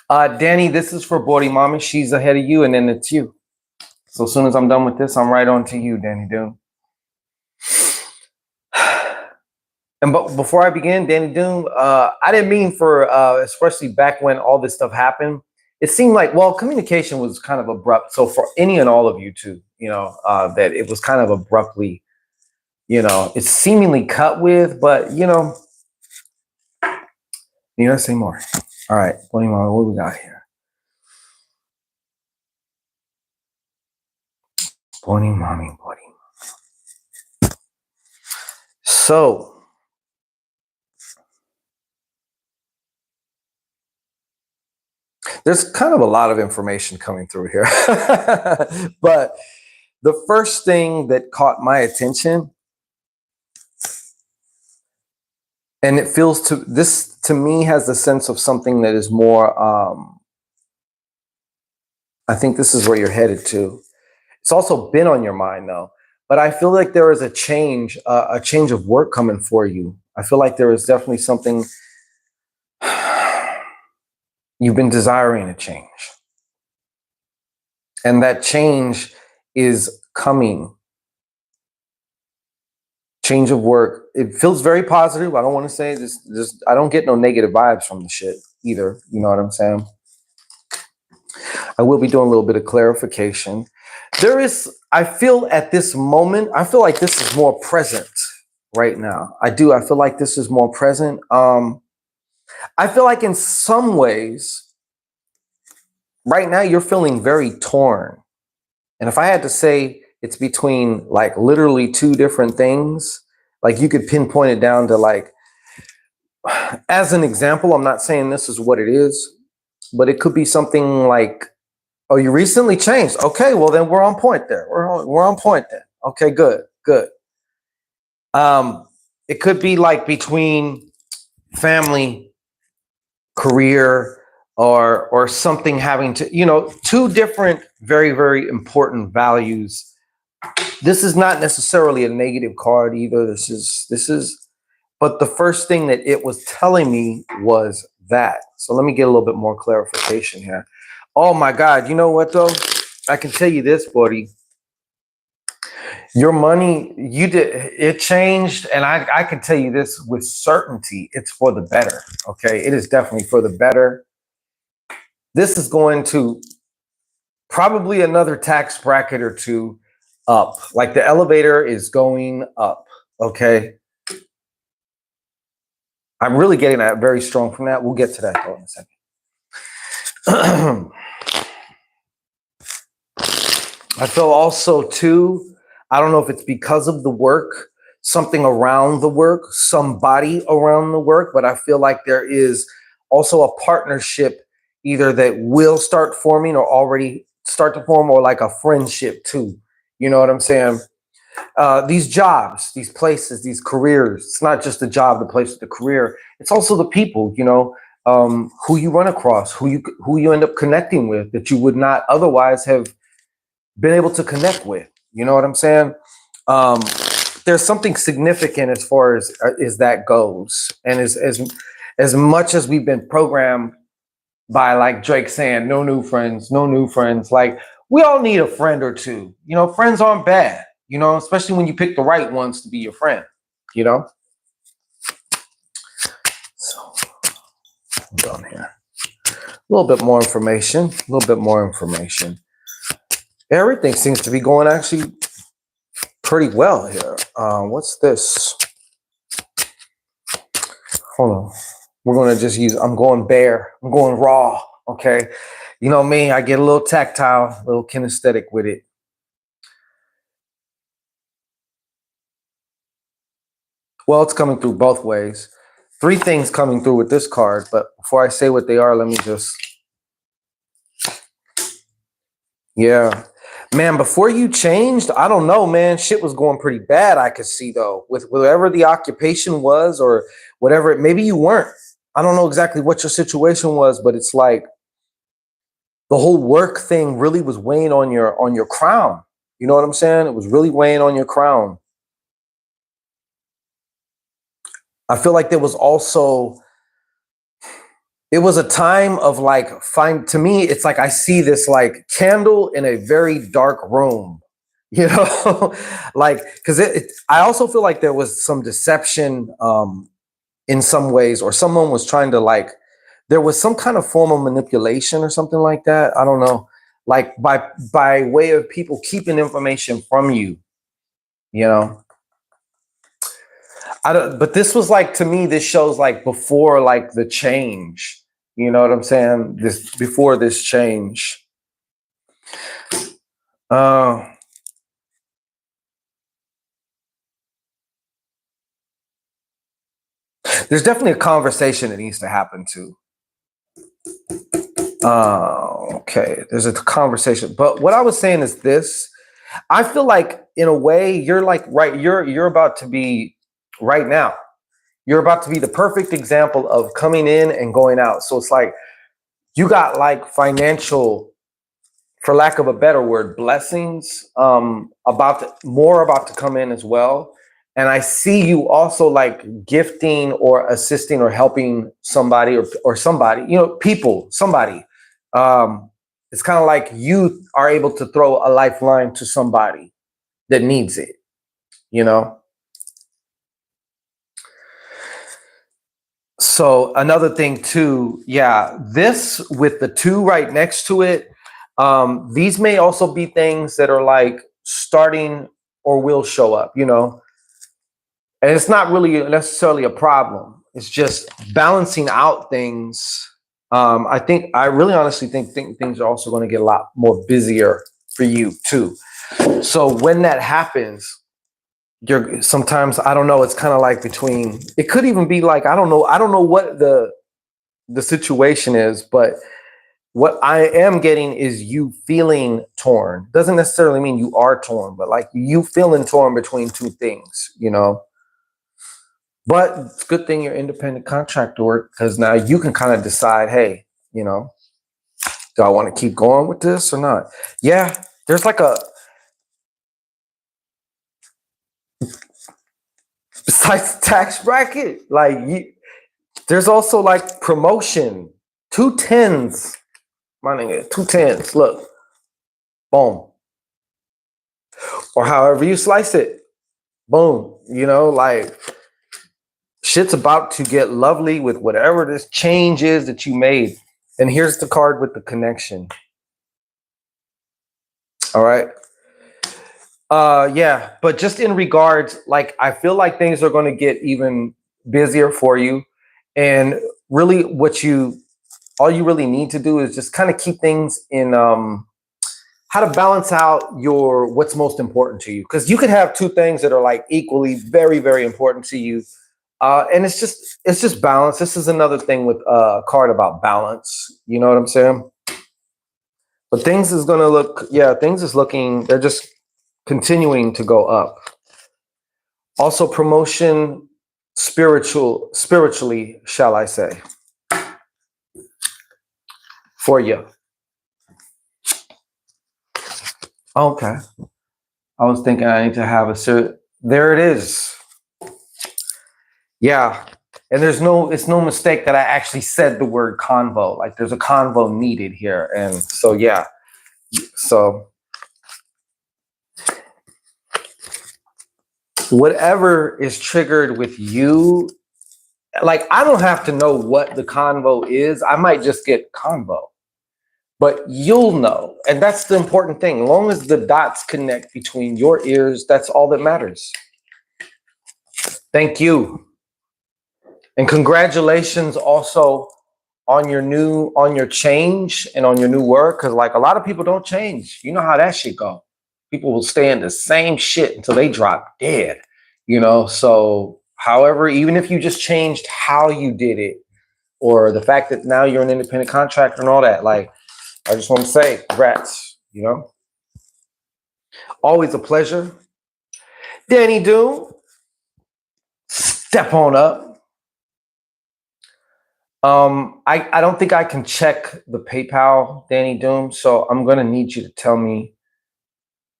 Danny, this is for Body Mommy. She's ahead of you, and then it's you. So as soon as I'm done with this, I'm right on to you, Danny Doom. And but before I begin, Danny Doom, I didn't mean for, especially back when all this stuff happened, it seemed like, well, communication was kind of abrupt. So for any and all of you too, you know, that it was kind of abruptly, you know, it's seemingly cut with, but, you know, you know, say more. All right, what do we got here? Body Mommy, Body. So, there's kind of a lot of information coming through here. But the first thing that caught my attention, and it feels to me has the sense of something that is more, I think this is where you're headed to. It's also been on your mind though, but I feel like there is a change of work coming for you. I feel like there is definitely something you've been desiring a change. And that change is coming. Change of work. It feels very positive. I don't want to say this. I don't get no negative vibes from the shit either. You know what I'm saying? I will be doing a little bit of clarification. There is, I feel at this moment, I feel like this is more present right now. I do. I feel like this is more present. I feel like in some ways, right now you're feeling very torn. And if I had to say it's between like literally 2 different things, like you could pinpoint it down to like, as an example, I'm not saying this is what it is, but it could be something like, oh, you recently changed. Okay, well then we're on point there. We're on point then. Okay, good. It could be like between family, career, or something having to, you know, 2 different very, very important values. This is not necessarily a negative card either. This is, but the first thing that it was telling me was that. So let me get a little bit more clarification here. Oh my God, you know what though? I can tell you this, buddy. Your money, it changed, and I can tell you this with certainty, it's for the better, okay? It is definitely for the better. This is going to probably another tax bracket or 2 up. Like the elevator is going up, okay? I'm really getting that very strong from that. We'll get to that though in a second. I feel also too, I don't know if it's because of the work, something around the work, somebody around the work, but I feel like there is also a partnership either that will start forming or already start to form, or like a friendship too. You know what I'm saying? These jobs, these places, these careers. It's not just the job, the place, the career. It's also the people, who you run across, who you end up connecting with that you would not otherwise have been able to connect with. You know what I'm saying? Um, there's something significant as far as that goes, and as much as we've been programmed by, like Drake saying, no new friends, no new friends. Like, we all need a friend or two. Friends aren't bad, especially when you pick the right ones to be your friend, you know? So, down here. A little bit more information, a little bit more information. Everything seems to be going actually pretty well here. What's this? Hold on. We're going to just use, I'm going bare. I'm going raw. Okay. You know me, I get a little tactile, a little kinesthetic with it. Well, it's coming through both ways. 3 things coming through with this card, but before I say what they are, let me just, yeah. Man, before you changed, I don't know, man, shit was going pretty bad, I could see, though, with whatever the occupation was or whatever. Maybe you weren't. I don't know exactly what your situation was, but it's like the whole work thing really was weighing on your crown. You know what I'm saying? It was really weighing on your crown. I feel like there was also, it was a time of like, to me, it's like I see this like candle in a very dark room, like, because I also feel like there was some deception in some ways, or someone was trying to, like, there was some kind of form of manipulation or something like that. I don't know, like by way of people keeping information from you, you know. I don't, but this was like, to me, this shows like before, like, the change. You know what I'm saying? This before this change. There's definitely a conversation that needs to happen too. Okay, there's a conversation. But what I was saying is this: I feel like in a way you're like, right. You're about to be, right now. You're about to be the perfect example of coming in and going out. So it's like you got like financial, for lack of a better word, blessings about to come in as well. And I see you also like gifting or assisting or helping somebody, or somebody, people, somebody. It's kind of like you are able to throw a lifeline to somebody that needs it, you know? So another thing too, yeah, this with the 2 right next to it, these may also be things that are like starting or will show up, and it's not really necessarily a problem. It's just balancing out things. I really honestly think things are also going to get a lot more busier for you too. So when that happens, you're sometimes, I don't know, it's kind of like between, it could even be like, I don't know what the situation is, but what I am getting is you feeling torn. Doesn't necessarily mean you are torn, but like you feeling torn between 2 things, But it's a good thing you're independent contractor work, because now you can kind of decide, hey, do I want to keep going with this or not? Yeah, there's like besides tax bracket, like there's also like promotion. 2 10s, my nigga, 2 10s. Look, boom. Or however you slice it, boom. Like, shit's about to get lovely with whatever this change is that you made. And here's the card with the connection. All right. Yeah, but just in regards, like, I feel like things are going to get even busier for you. And really all you really need to do is just kind of keep things in, how to balance out what's most important to you. Because you could have 2 things that are like equally very, very important to you. And it's just balance. This is another thing with a card about balance. You know what I'm saying? But things is looking, they're just continuing to go up. Also promotion spiritually, shall I say, for you. Okay. I was thinking I need to have there it is. Yeah. And it's no mistake that I actually said the word convo. Like there's a convo needed here. And so, yeah. So whatever is triggered with you, like I don't have to know what the convo is. I might just get convo, but you'll know. And that's the important thing. As long as the dots connect between your ears, that's all that matters. Thank you. And congratulations also on your change and on your new work. Cause like a lot of people don't change. You know how that shit go. People will stay in the same shit until they drop dead, So however, even if you just changed how you did it or the fact that now you're an independent contractor and all that, like, I just want to say congrats, Always a pleasure. Danny Doom, step on up. I don't think I can check the PayPal, Danny Doom, so I'm gonna need you to tell me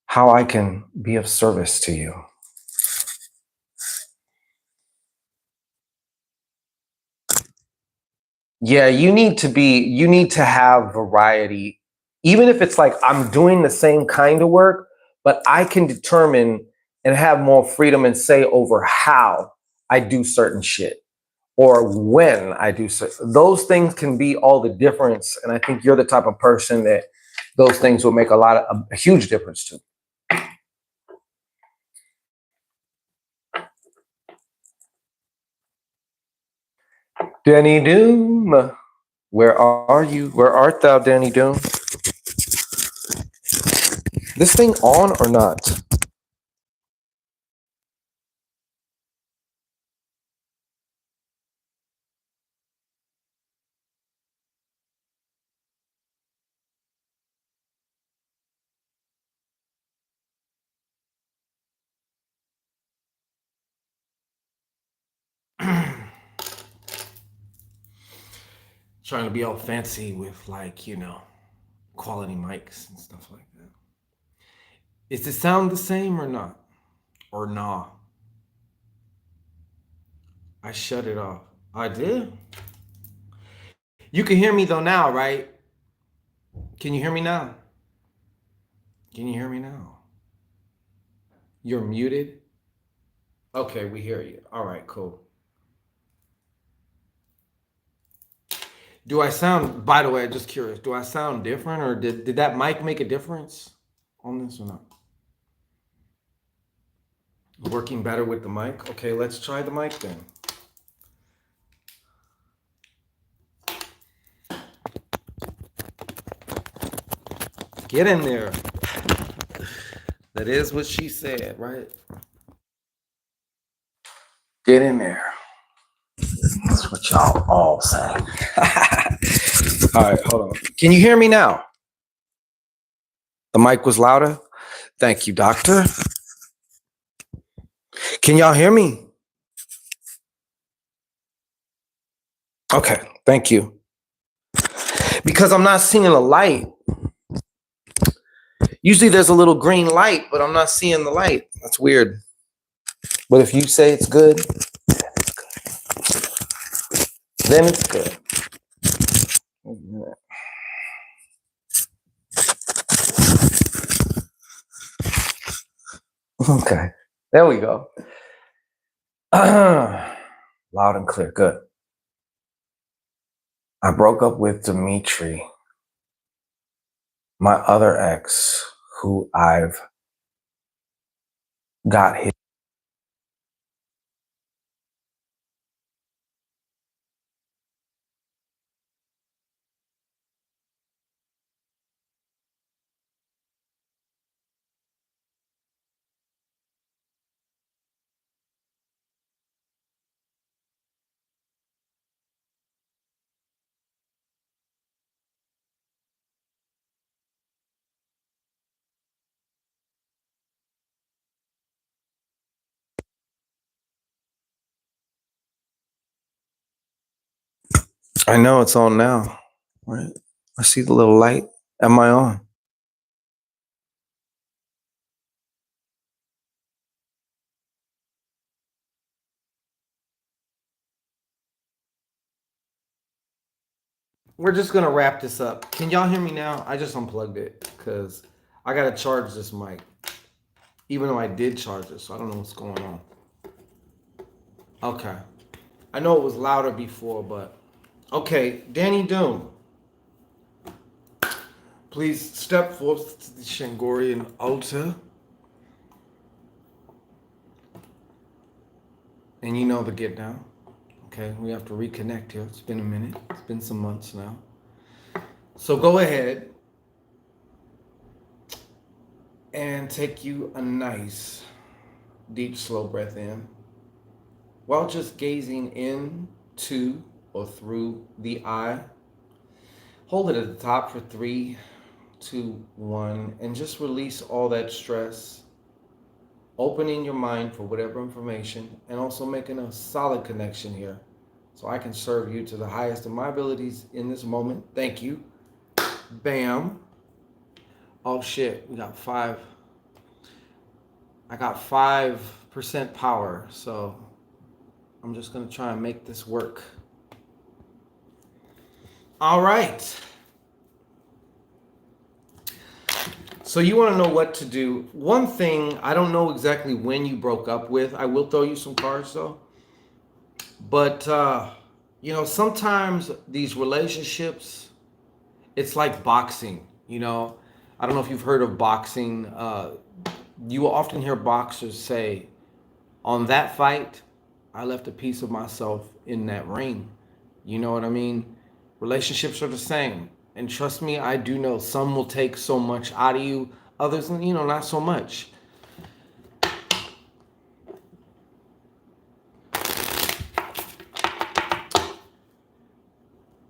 how I can be of service to you. Yeah, you need to have variety, even if it's like I'm doing the same kind of work, but I can determine and have more freedom and say over how I do certain shit or when I do so. Those things can be all the difference. And I think you're the type of person that those things will make a huge difference to. Danny Doom, where are you? Where art thou, Danny Doom? This thing on or not? Trying to be all fancy with quality mics and stuff like that. Is the sound the same or not? Or nah? I shut it off. I did? You can hear me though now, right? Can you hear me now? Can you hear me now? You're muted? Okay, we hear you. All right, cool. Do I sound, by the way, just curious, do I sound different or did that mic make a difference on this or not? Working better with the mic? Okay, let's try the mic then. Get in there. That is what she said, right? Get in there. That's what y'all all say. All right, hold on. Can you hear me now? The mic was louder? Thank you, doctor. Can y'all hear me? Okay, thank you. Because I'm not seeing a light. Usually there's a little green light, but I'm not seeing the light. That's weird. But if you say it's good, then it's good. Okay, there we go. Loud and clear, good. I broke up with Dimitri, my other ex, who I've got his I know it's on now. Right. I see the little light. Am I on? We're just gonna wrap this up. Can y'all hear me now? I just unplugged it because I gotta charge this mic. Even though I did charge it, so I don't know what's going on. Okay. I know it was louder before, but okay, Danny Doom. Please step forth to the Shangorian altar. And you know the get down. Okay, we have to reconnect here. It's been a minute. It's been some months now. So go ahead and take you a nice, deep, slow breath in while just gazing in to or through the eye. Hold it at the top for 3, 2, 1, and just release all that stress, opening your mind for whatever information, and also making a solid connection here so I can serve you to the highest of my abilities in this moment. Thank you. Bam. Oh shit, we got 5. I got 5% power, so I'm just gonna try and make this work. All right. So you want to know what to do. One thing, I don't know exactly when you broke up with. I will throw you some cards though. But you know, sometimes these relationships, it's like boxing. You know, I don't know if you've heard of boxing. You will often hear boxers say, "On that fight, I left a piece of myself in that ring." You know what I mean? Relationships are the same. And trust me, I do know some will take so much out of you, others, you know, not so much.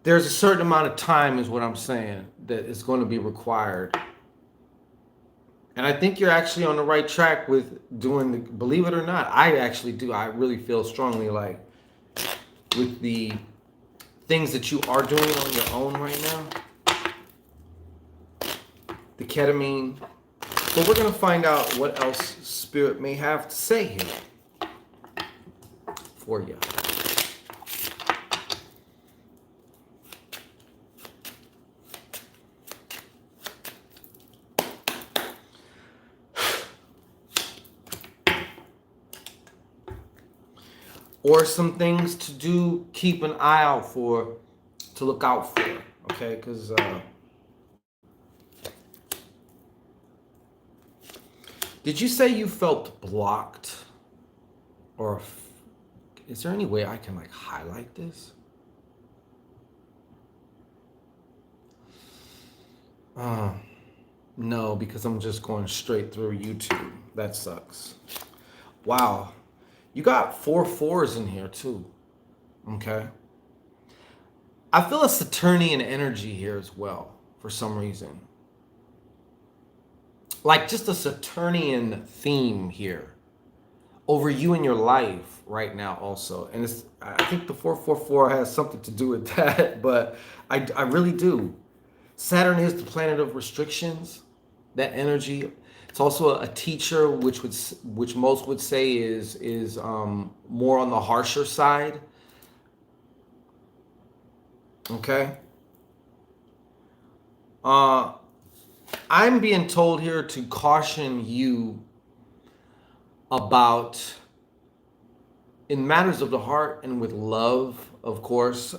There's a certain amount of time, is what I'm saying, that is going to be required. And I think you're actually on the right track with doing the, believe it or not, I actually do. I really feel strongly like with the things that you are doing on your own right now, the ketamine. But we're going to find out what else Spirit may have to say here for you. Or some things to do, keep an eye out for, to look out for, okay? Because did you say you felt blocked? Or is there any way I can like highlight this? No, because I'm just going straight through YouTube. That sucks. Wow. You got 4 4s in here too. Okay. I feel a Saturnian energy here as well for some reason. Like just a Saturnian theme here over you in your life right now also. And it's, I think the 444 has something to do with that, but I really do. Saturn is the planet of restrictions, that energy. It's also a teacher, which most would say is more on the harsher side. Okay. I'm being told here to caution you about, in matters of the heart and with love, of course,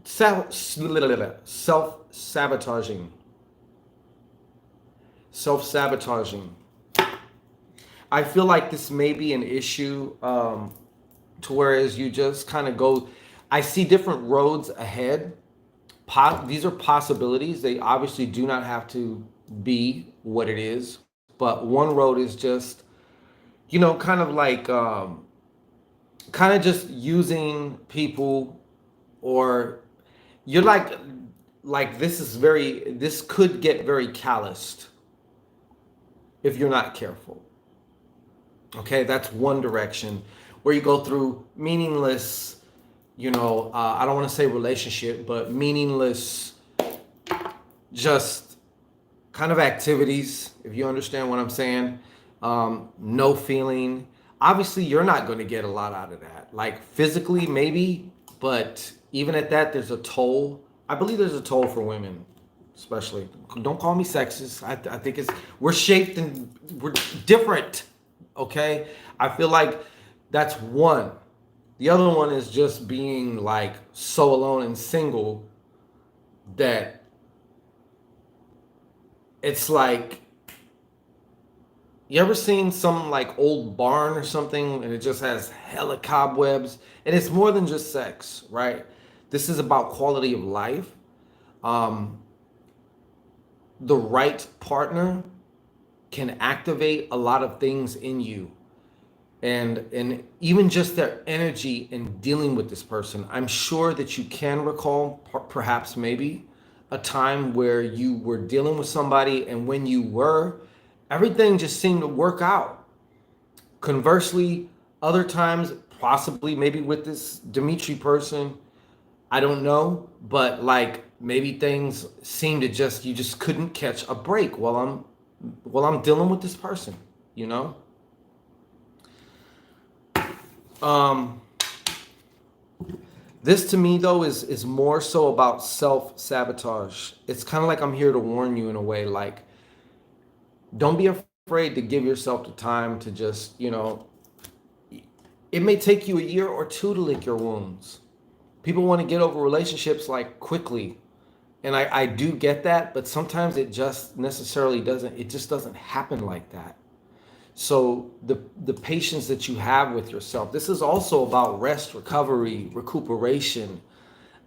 self-sabotaging. Self-sabotaging. I feel like this may be an issue to whereas you just kind of go, I see different roads ahead. These are possibilities. They obviously do not have to be what it is. But one road is just, you know, kind of like, kind of just using people, or you're like this could get very calloused if you're not careful. Okay, that's one direction where you go through meaningless I don't want to say relationship, but meaningless, just kind of activities, if you understand what I'm saying. No feeling. Obviously, you're not going to get a lot out of that. Like physically, maybe, but even at that, there's a toll. I believe there's a toll for women, especially. Don't call me sexist. I think we're shaped and we're different. Okay, I feel like that's one. The other one is just being like so alone and single that it's like, you ever seen some like old barn or something and it just has hella cobwebs? And it's more than just sex, right? This is about quality of life. Um, the right partner can activate a lot of things in you. And even just their energy in dealing with this person. I'm sure that you can recall, perhaps maybe, a time where you were dealing with somebody, and when you were, everything just seemed to work out. Conversely, other times, possibly maybe with this Dimitri person, I don't know, but like maybe things seem to just, you just couldn't catch a break while I'm dealing with this person, you know? Um, this to me though is more so about self-sabotage. It's kind of like I'm here to warn you in a way, like don't be afraid to give yourself the time to just, it may take you a year or two to lick your wounds. People want to get over relationships like quickly. And I do get that, but sometimes it just necessarily doesn't, it just doesn't happen like that. So the patience that you have with yourself, this is also about rest, recovery, recuperation.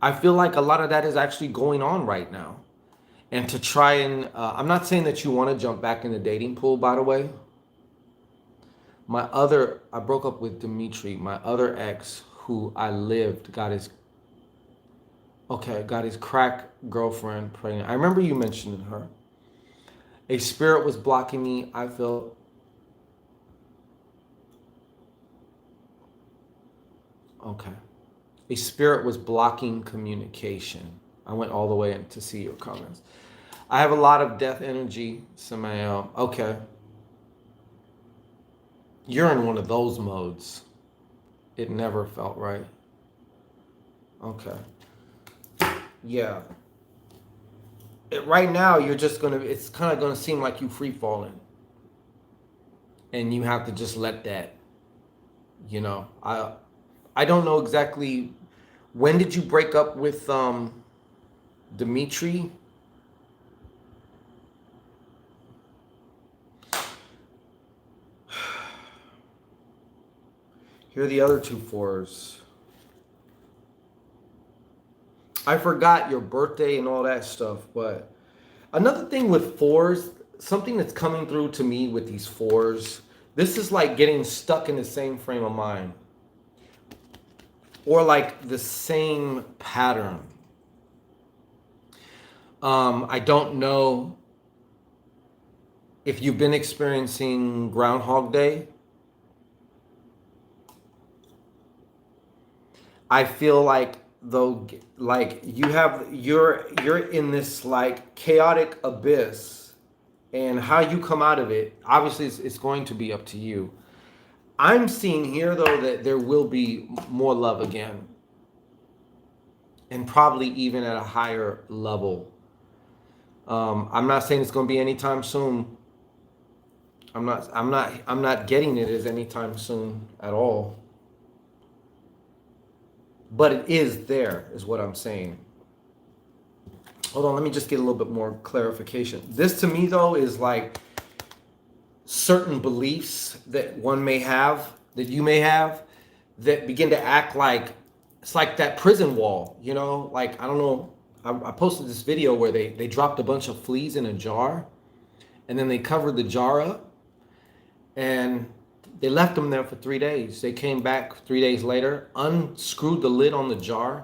I feel like a lot of that is actually going on right now. And to try and, I'm not saying that you want to jump back in the dating pool, by the way. I broke up with Dimitri, my other ex, who I lived, got his crack girlfriend pregnant. I remember you mentioning her. A spirit was blocking me. I felt, okay. A spirit was blocking communication. I went all the way in to see your comments. I have a lot of death energy, Samael. Okay. You're in one of those modes. It never felt right. Okay. Yeah. Right now, it's kind of gonna seem like you free falling. And you have to just let that, I don't know exactly, when did you break up with Dimitri? Here are the other two fours. I forgot your birthday and all that stuff, but another thing with fours, something that's coming through to me with these fours, this is like getting stuck in the same frame of mind or like the same pattern. I don't know if you've been experiencing Groundhog Day. I feel like though, like you're in this like chaotic abyss, and how you come out of it, obviously it's going to be up to you. I'm seeing here though that there will be more love again, and probably even at a higher level. I'm not saying it's going to be anytime soon. I'm not getting it as anytime soon at all. But it is there, is what I'm saying. Hold on, let me just get a little bit more clarification. This to me though is like certain beliefs that one may have, that you may have, that begin to act like, it's like that prison wall, like, I don't know. I posted this video where they dropped a bunch of fleas in a jar, and then they covered the jar up, and they left them there for 3 days. They came back 3 days later, unscrewed the lid on the jar.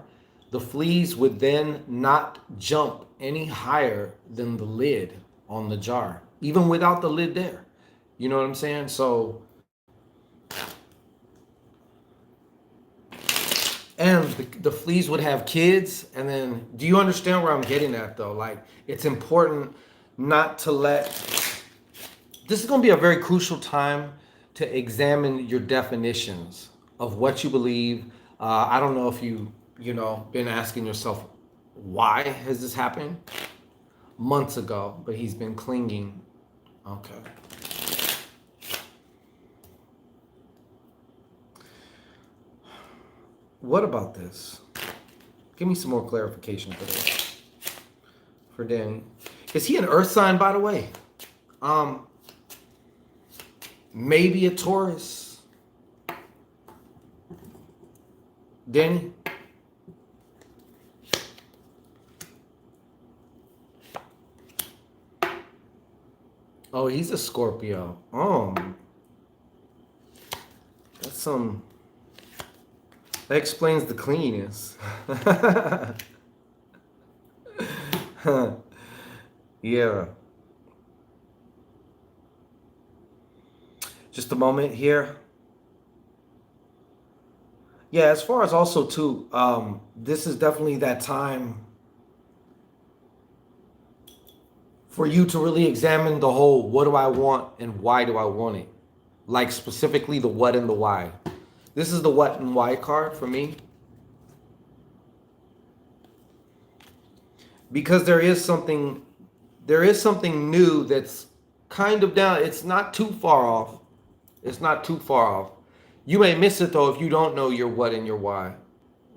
The fleas would then not jump any higher than the lid on the jar, even without the lid there. You know what I'm saying? So, and the fleas would have kids. And then, do you understand where I'm getting at though? Like, it's important not to let, this is going to be a very crucial time to examine your definitions of what you believe. I don't know if been asking yourself, why has this happened? Months ago, but he's been clinging. Okay. What about this? Give me some more clarification for this. For Danny. Is he an earth sign, by the way? Maybe a Taurus. Danny? Oh, he's a Scorpio. That's some... That explains the cleanliness. Yeah. Just a moment here. Yeah, as far as also too, this is definitely that time for you to really examine the whole what do I want and why do I want it? Like specifically the what and the why. This is the what and why card for me. Because there is something new that's kind of down. It's not too far off. It's not too far off. You may miss it though if you don't know your what and your why.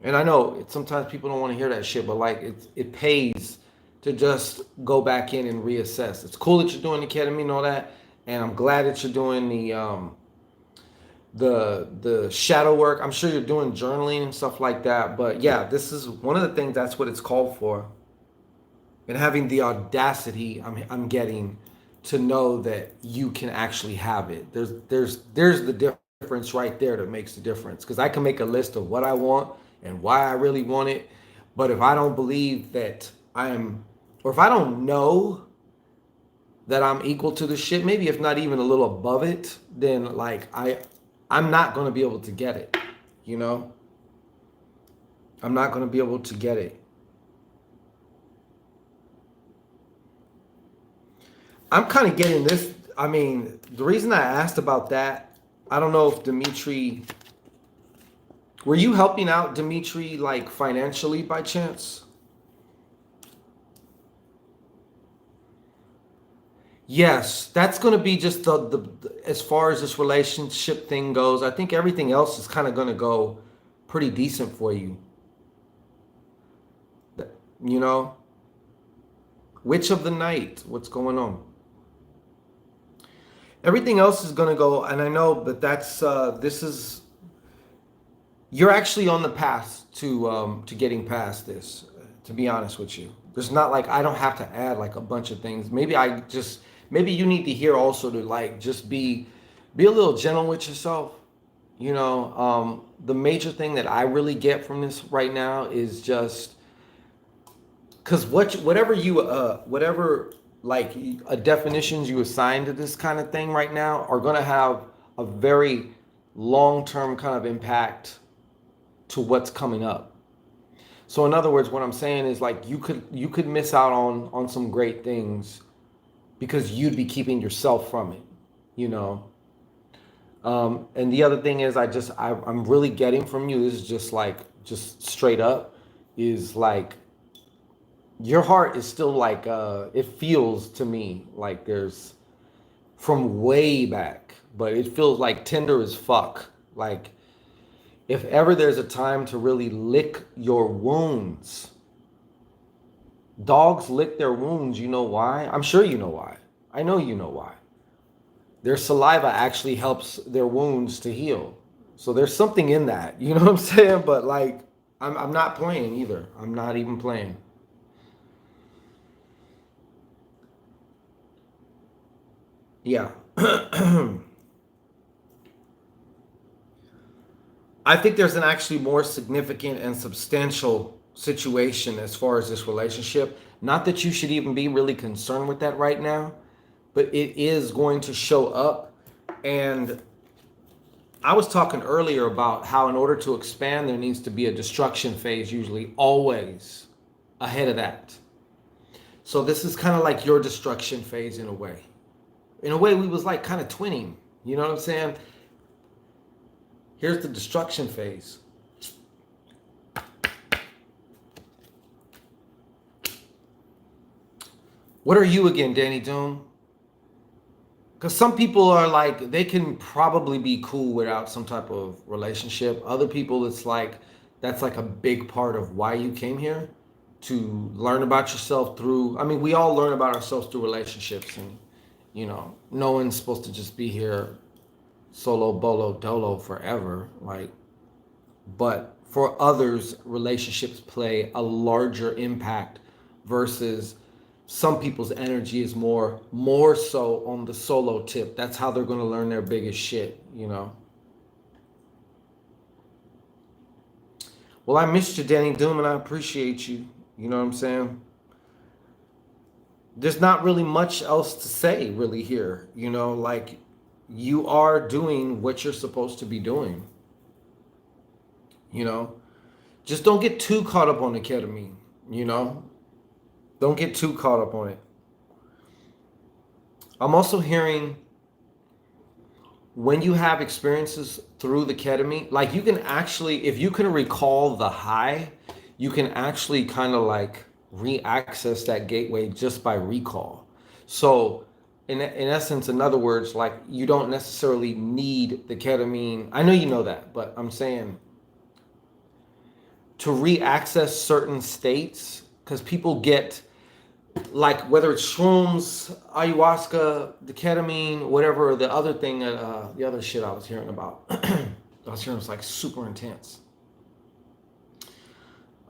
And I know sometimes people don't want to hear that shit, but like it pays to just go back in and reassess. It's cool that you're doing the ketamine and all that, and I'm glad that you're doing the shadow work. I'm sure you're doing journaling and stuff like that. But yeah, this is one of the things, that's what it's called for. And having the audacity I'm getting to know that you can actually have it. There's the difference right there that makes the difference. Because I can make a list of what I want and why I really want it. But if I don't believe that or if I don't know that I'm equal to the shit, maybe if not even a little above it, then like I'm not going to be able to get it, you know? I'm not going to be able to get it. I'm kind of getting this. I mean, the reason I asked about that, I don't know if Dimitri, were you helping out Dimitri like financially by chance? Yes, that's going to be just the as far as this relationship thing goes. I think everything else is kind of going to go pretty decent for you. You know, Witch of the Night, what's going on? Everything else is going to go, and I know, but that's you're actually on the path to getting past this. To be honest with you, there's not like I don't have to add like a bunch of things. Maybe you need to hear also to like just be a little gentle with yourself. You know, the major thing that I really get from this right now is just because whatever like definitions you assign to this kind of thing right now are going to have a very long-term kind of impact to what's coming up. So in other words, what I'm saying is like you could miss out on some great things because you'd be keeping yourself from it, you know. And the other thing is I'm really getting from you is just straight up is like your heart is still like it feels to me like there's from way back, but it feels like tender as fuck. Like if ever there's a time to really lick your wounds, dogs lick their wounds. You know why? I'm sure you know why. I know you know why. Their saliva actually helps their wounds to heal. So there's something in that. You know what I'm saying? But like, I'm not playing either. I'm not even playing. Yeah. I think there's an actually more significant and substantial situation as far as this relationship. Not that you should even be really concerned with that right now, but it is going to show up. And I was talking earlier about how in order to expand, there needs to be a destruction phase, usually always ahead of that. So this is kind of like your destruction phase in a way. In a way, we was like kind of twinning. You know what I'm saying? Here's the destruction phase. What are you again, Danny Doom? Because some people are like, they can probably be cool without some type of relationship. Other people, it's like, that's like a big part of why you came here, to learn about yourself through, I mean, we all learn about ourselves through relationships. And, you know, no one's supposed to just be here solo, bolo, dolo forever. Like, but for others, relationships play a larger impact versus some people's energy is more so on the solo tip. That's how they're going to learn their biggest shit, you know. Well, I missed you, Danny Doom, and I appreciate you. You know what I'm saying? There's not really much else to say really here, you know, like you are doing what you're supposed to be doing. You know, just don't get too caught up on the ketamine, you know? Don't get too caught up on it. I'm also hearing when you have experiences through the ketamine, like you can actually, if you can recall the high, you can actually kind of like re-access that gateway just by recall. So in essence, in other words, like you don't necessarily need the ketamine. I know you know that, but I'm saying to re-access certain states, because people get like whether it's shrooms, ayahuasca, the ketamine, whatever the other thing that the other shit I was hearing about. I was hearing was like super intense.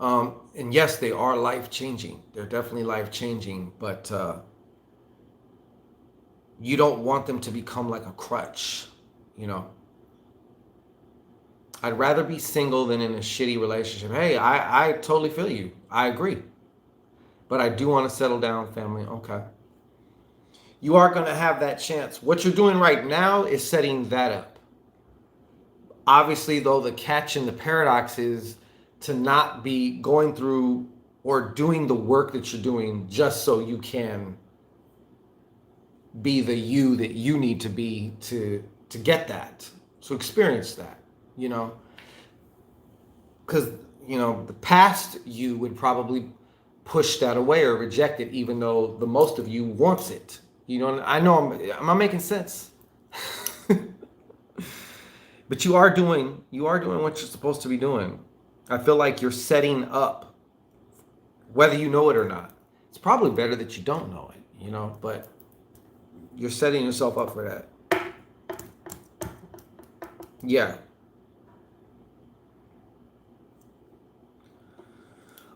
And yes, they are life changing. They're definitely life changing, but you don't want them to become like a crutch, you know. I'd rather be single than in a shitty relationship. Hey, I totally feel you. I agree. But I do want to settle down, family. Okay. You are going to have that chance. What you're doing right now is setting that up. Obviously, though, the catch and the paradox is to not be going through or doing the work that you're doing just so you can be the you that you need to be to get that. So experience that, you know. Because, you know, the past you would probably push that away or reject it, even though the most of you wants it. You know, I know am I making sense? But you are doing what you're supposed to be doing. I feel like you're setting up, whether you know it or not. It's probably better that you don't know it, you know, but you're setting yourself up for that. Yeah.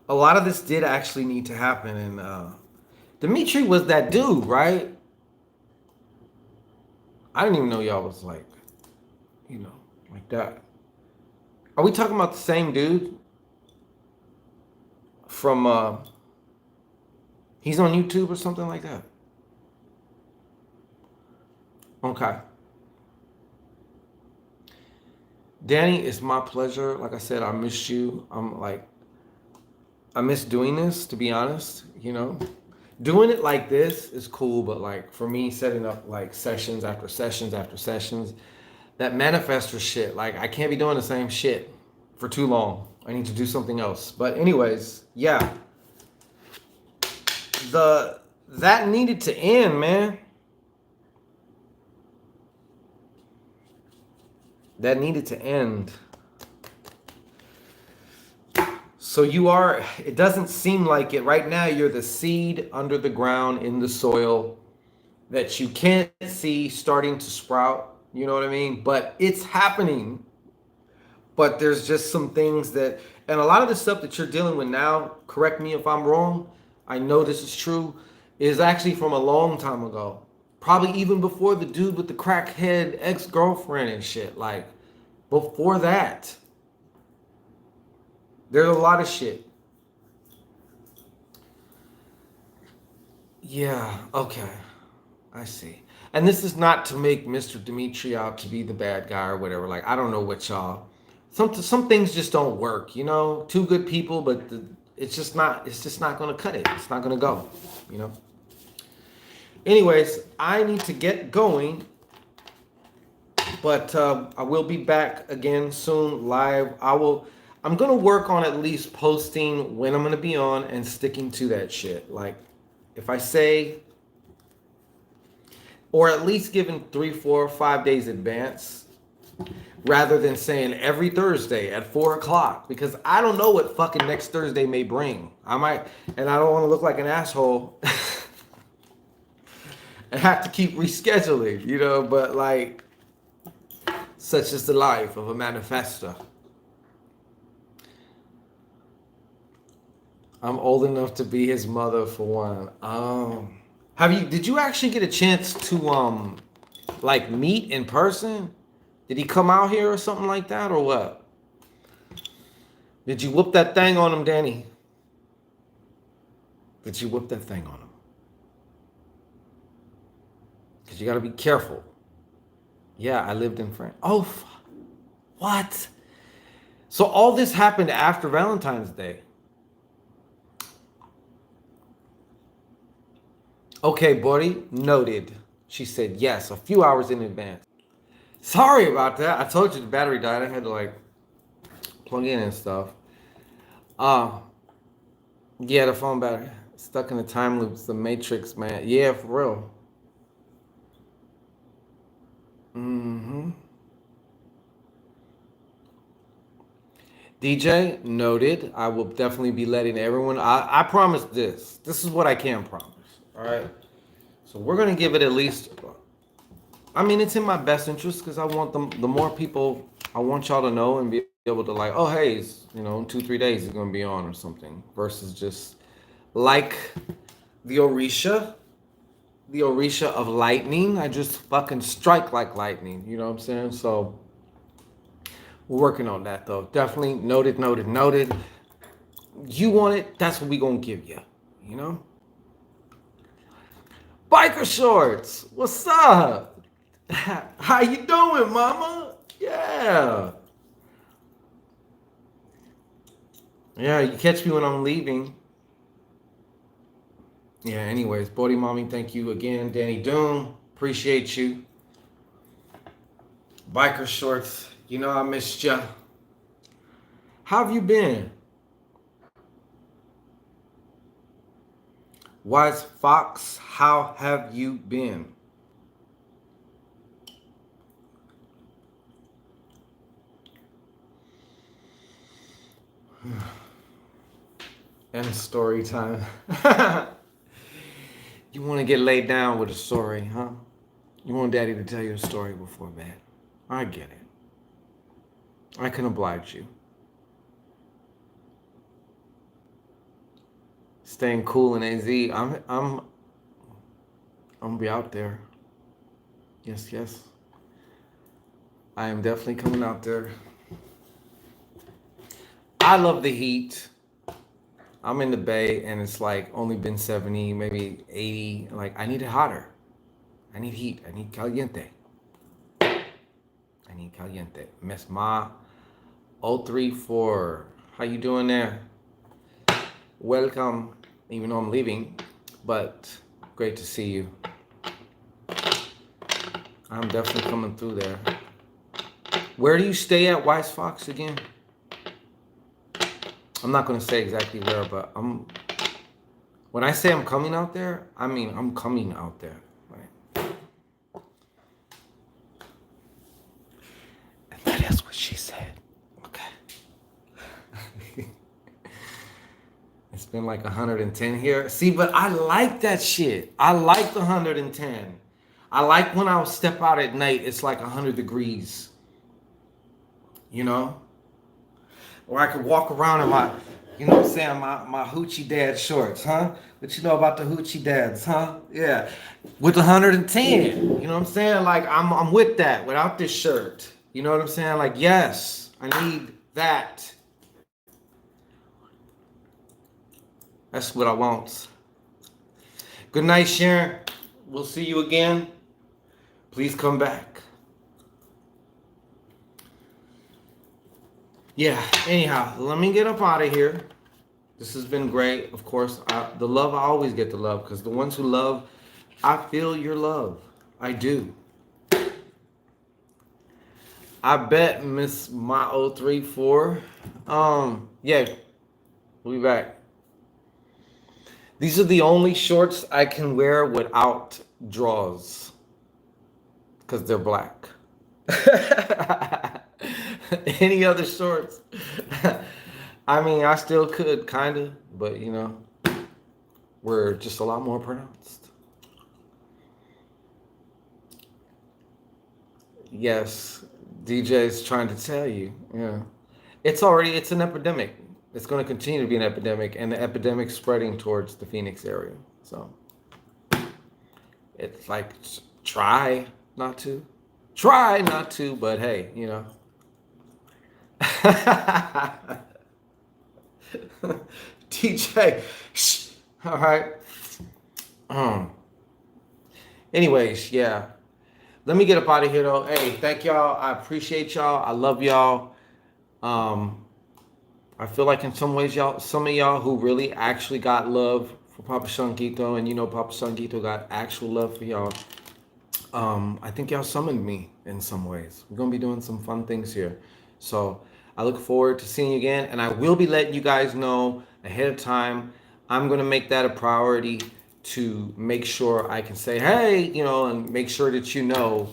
A lot of this did actually need to happen, and Dimitri was that dude, right? I didn't even know y'all was like, you know, like that. Are we talking about the same dude from he's on YouTube or something like that? Okay. Danny, it's my pleasure. Like I said, I missed you. I miss doing this, to be honest, you know. Doing it like this is cool, but like for me, setting up like sessions after sessions after sessions, that manifester shit, like I can't be doing the same shit for too long. I need to do something else. But anyways, yeah. That needed to end, man. That needed to end. So you are, it doesn't seem like it. Right now, you're the seed under the ground in the soil that you can't see starting to sprout. You know what I mean? But it's happening. But there's just some things that, and a lot of the stuff that you're dealing with now, correct me if I'm wrong, I know this is true, is actually from a long time ago. Probably even before the dude with the crackhead ex-girlfriend and shit. Like, before that. There's a lot of shit. Yeah, okay. I see. And this is not to make Mr. Dimitri out to be the bad guy or whatever. Like, I don't know what y'all. Some things just don't work, you know. Two good people, but it's just not. It's just not going to cut it. It's not going to go, you know. Anyways, I need to get going, but I will be back again soon live. I'm gonna work on at least posting when I'm gonna be on and sticking to that shit. Like, if I say, or at least giving 3, 4, 5 days advance, rather than saying every Thursday at 4 o'clock, because I don't know what fucking next Thursday may bring. I might, and I don't want to look like an asshole and have to keep rescheduling, you know. But like, such is the life of a manifester. I'm old enough to be his mother for one. Did you actually get a chance to like meet in person? Did he come out here or something like that, or what? Did you whoop that thing on him, Danny? Did you whoop that thing on him? Because you got to be careful. Yeah, I lived in France. Oh, what? So all this happened after Valentine's Day. Okay, buddy, noted. She said yes, a few hours in advance. Sorry about that. I told you the battery died. I had to like plug in and stuff. Yeah, the phone battery. Stuck in the time loops, the Matrix, man. Yeah, for real. Mm-hmm. DJ, noted. I will definitely be letting everyone. I promise this. This is what I can promise. All right. So we're gonna give it at least. I mean, it's in my best interest because I want the more people. I want y'all to know and be able to like, oh hey, you know, in 2, 3 days it's gonna be on or something. Versus just like the Orisha of lightning. I just fucking strike like lightning. You know what I'm saying? So we're working on that though. Definitely noted, noted, noted. You want it? That's what we gonna give you. You know? Biker shorts. What's up? How you doing, mama? Yeah. Yeah, you catch me when I'm leaving. Yeah, anyways, Bodie Mommy, thank you again. Danny Doom, appreciate you. Biker shorts, you know I missed ya. How have you been? Wise Fox, how have you been? And story time. You want to get laid down with a story, huh? You want daddy to tell you a story before bed. I get it. I can oblige you. Staying cool in AZ. I'm gonna be out there. Yes, yes. I am definitely coming out there. I love the heat. I'm in the Bay and it's like only been 70, maybe 80. Like, I need it hotter. I need heat. I need caliente. I need caliente. Miss Ma 034. How you doing there? Welcome, even though I'm leaving, but great to see you. I'm definitely coming through there. Where do you stay at, Wise Fox, again? I'm not going to say exactly where, but when I say I'm coming out there, I mean I'm coming out there. Right? And that is what she said. Okay. It's been like 110 here. See, but I like that shit. I like the 110. I like when I step out at night, it's like 100 degrees. You know? Or I could walk around in my, you know what I'm saying, my hoochie dad shorts, huh? What you know about the hoochie dads, huh? Yeah. With 110. You know what I'm saying? Like, I'm with that without this shirt. You know what I'm saying? Like, yes, I need that. That's what I want. Good night, Sharon. We'll see you again. Please come back. Yeah, anyhow, let me get up out of here. This has been great. Of course, the love, I always get the love, because the ones who love, I feel your love. I do. I bet Miss My 034. Yeah, we'll be back. These are the only shorts I can wear without drawers, because they're black. Any other shorts? I mean, I still could, kind of, but you know, we're just a lot more pronounced. Yes, DJ's trying to tell you. Yeah. It's an epidemic. It's going to continue to be an epidemic, and the epidemic's spreading towards the Phoenix area. So it's like, try not to. Try not to, but hey, you know. DJ, shh. All right. Anyways, yeah. Let me get up out of here though. Hey, thank y'all. I appreciate y'all. I love y'all. I feel like in some ways, some of y'all who really actually got love for Papa Shanquito, and you know Papa Shanquito got actual love for y'all. I think y'all summoned me in some ways. We're gonna be doing some fun things here. So I look forward to seeing you again, and I will be letting you guys know ahead of time. I'm gonna make that a priority to make sure I can say, hey, you know, and make sure that you know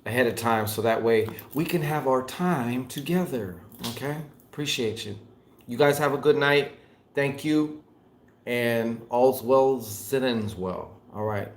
ahead of time, so that way we can have our time together. Okay? Appreciate you. You guys have a good night. Thank you. And all's well that ends well. All right.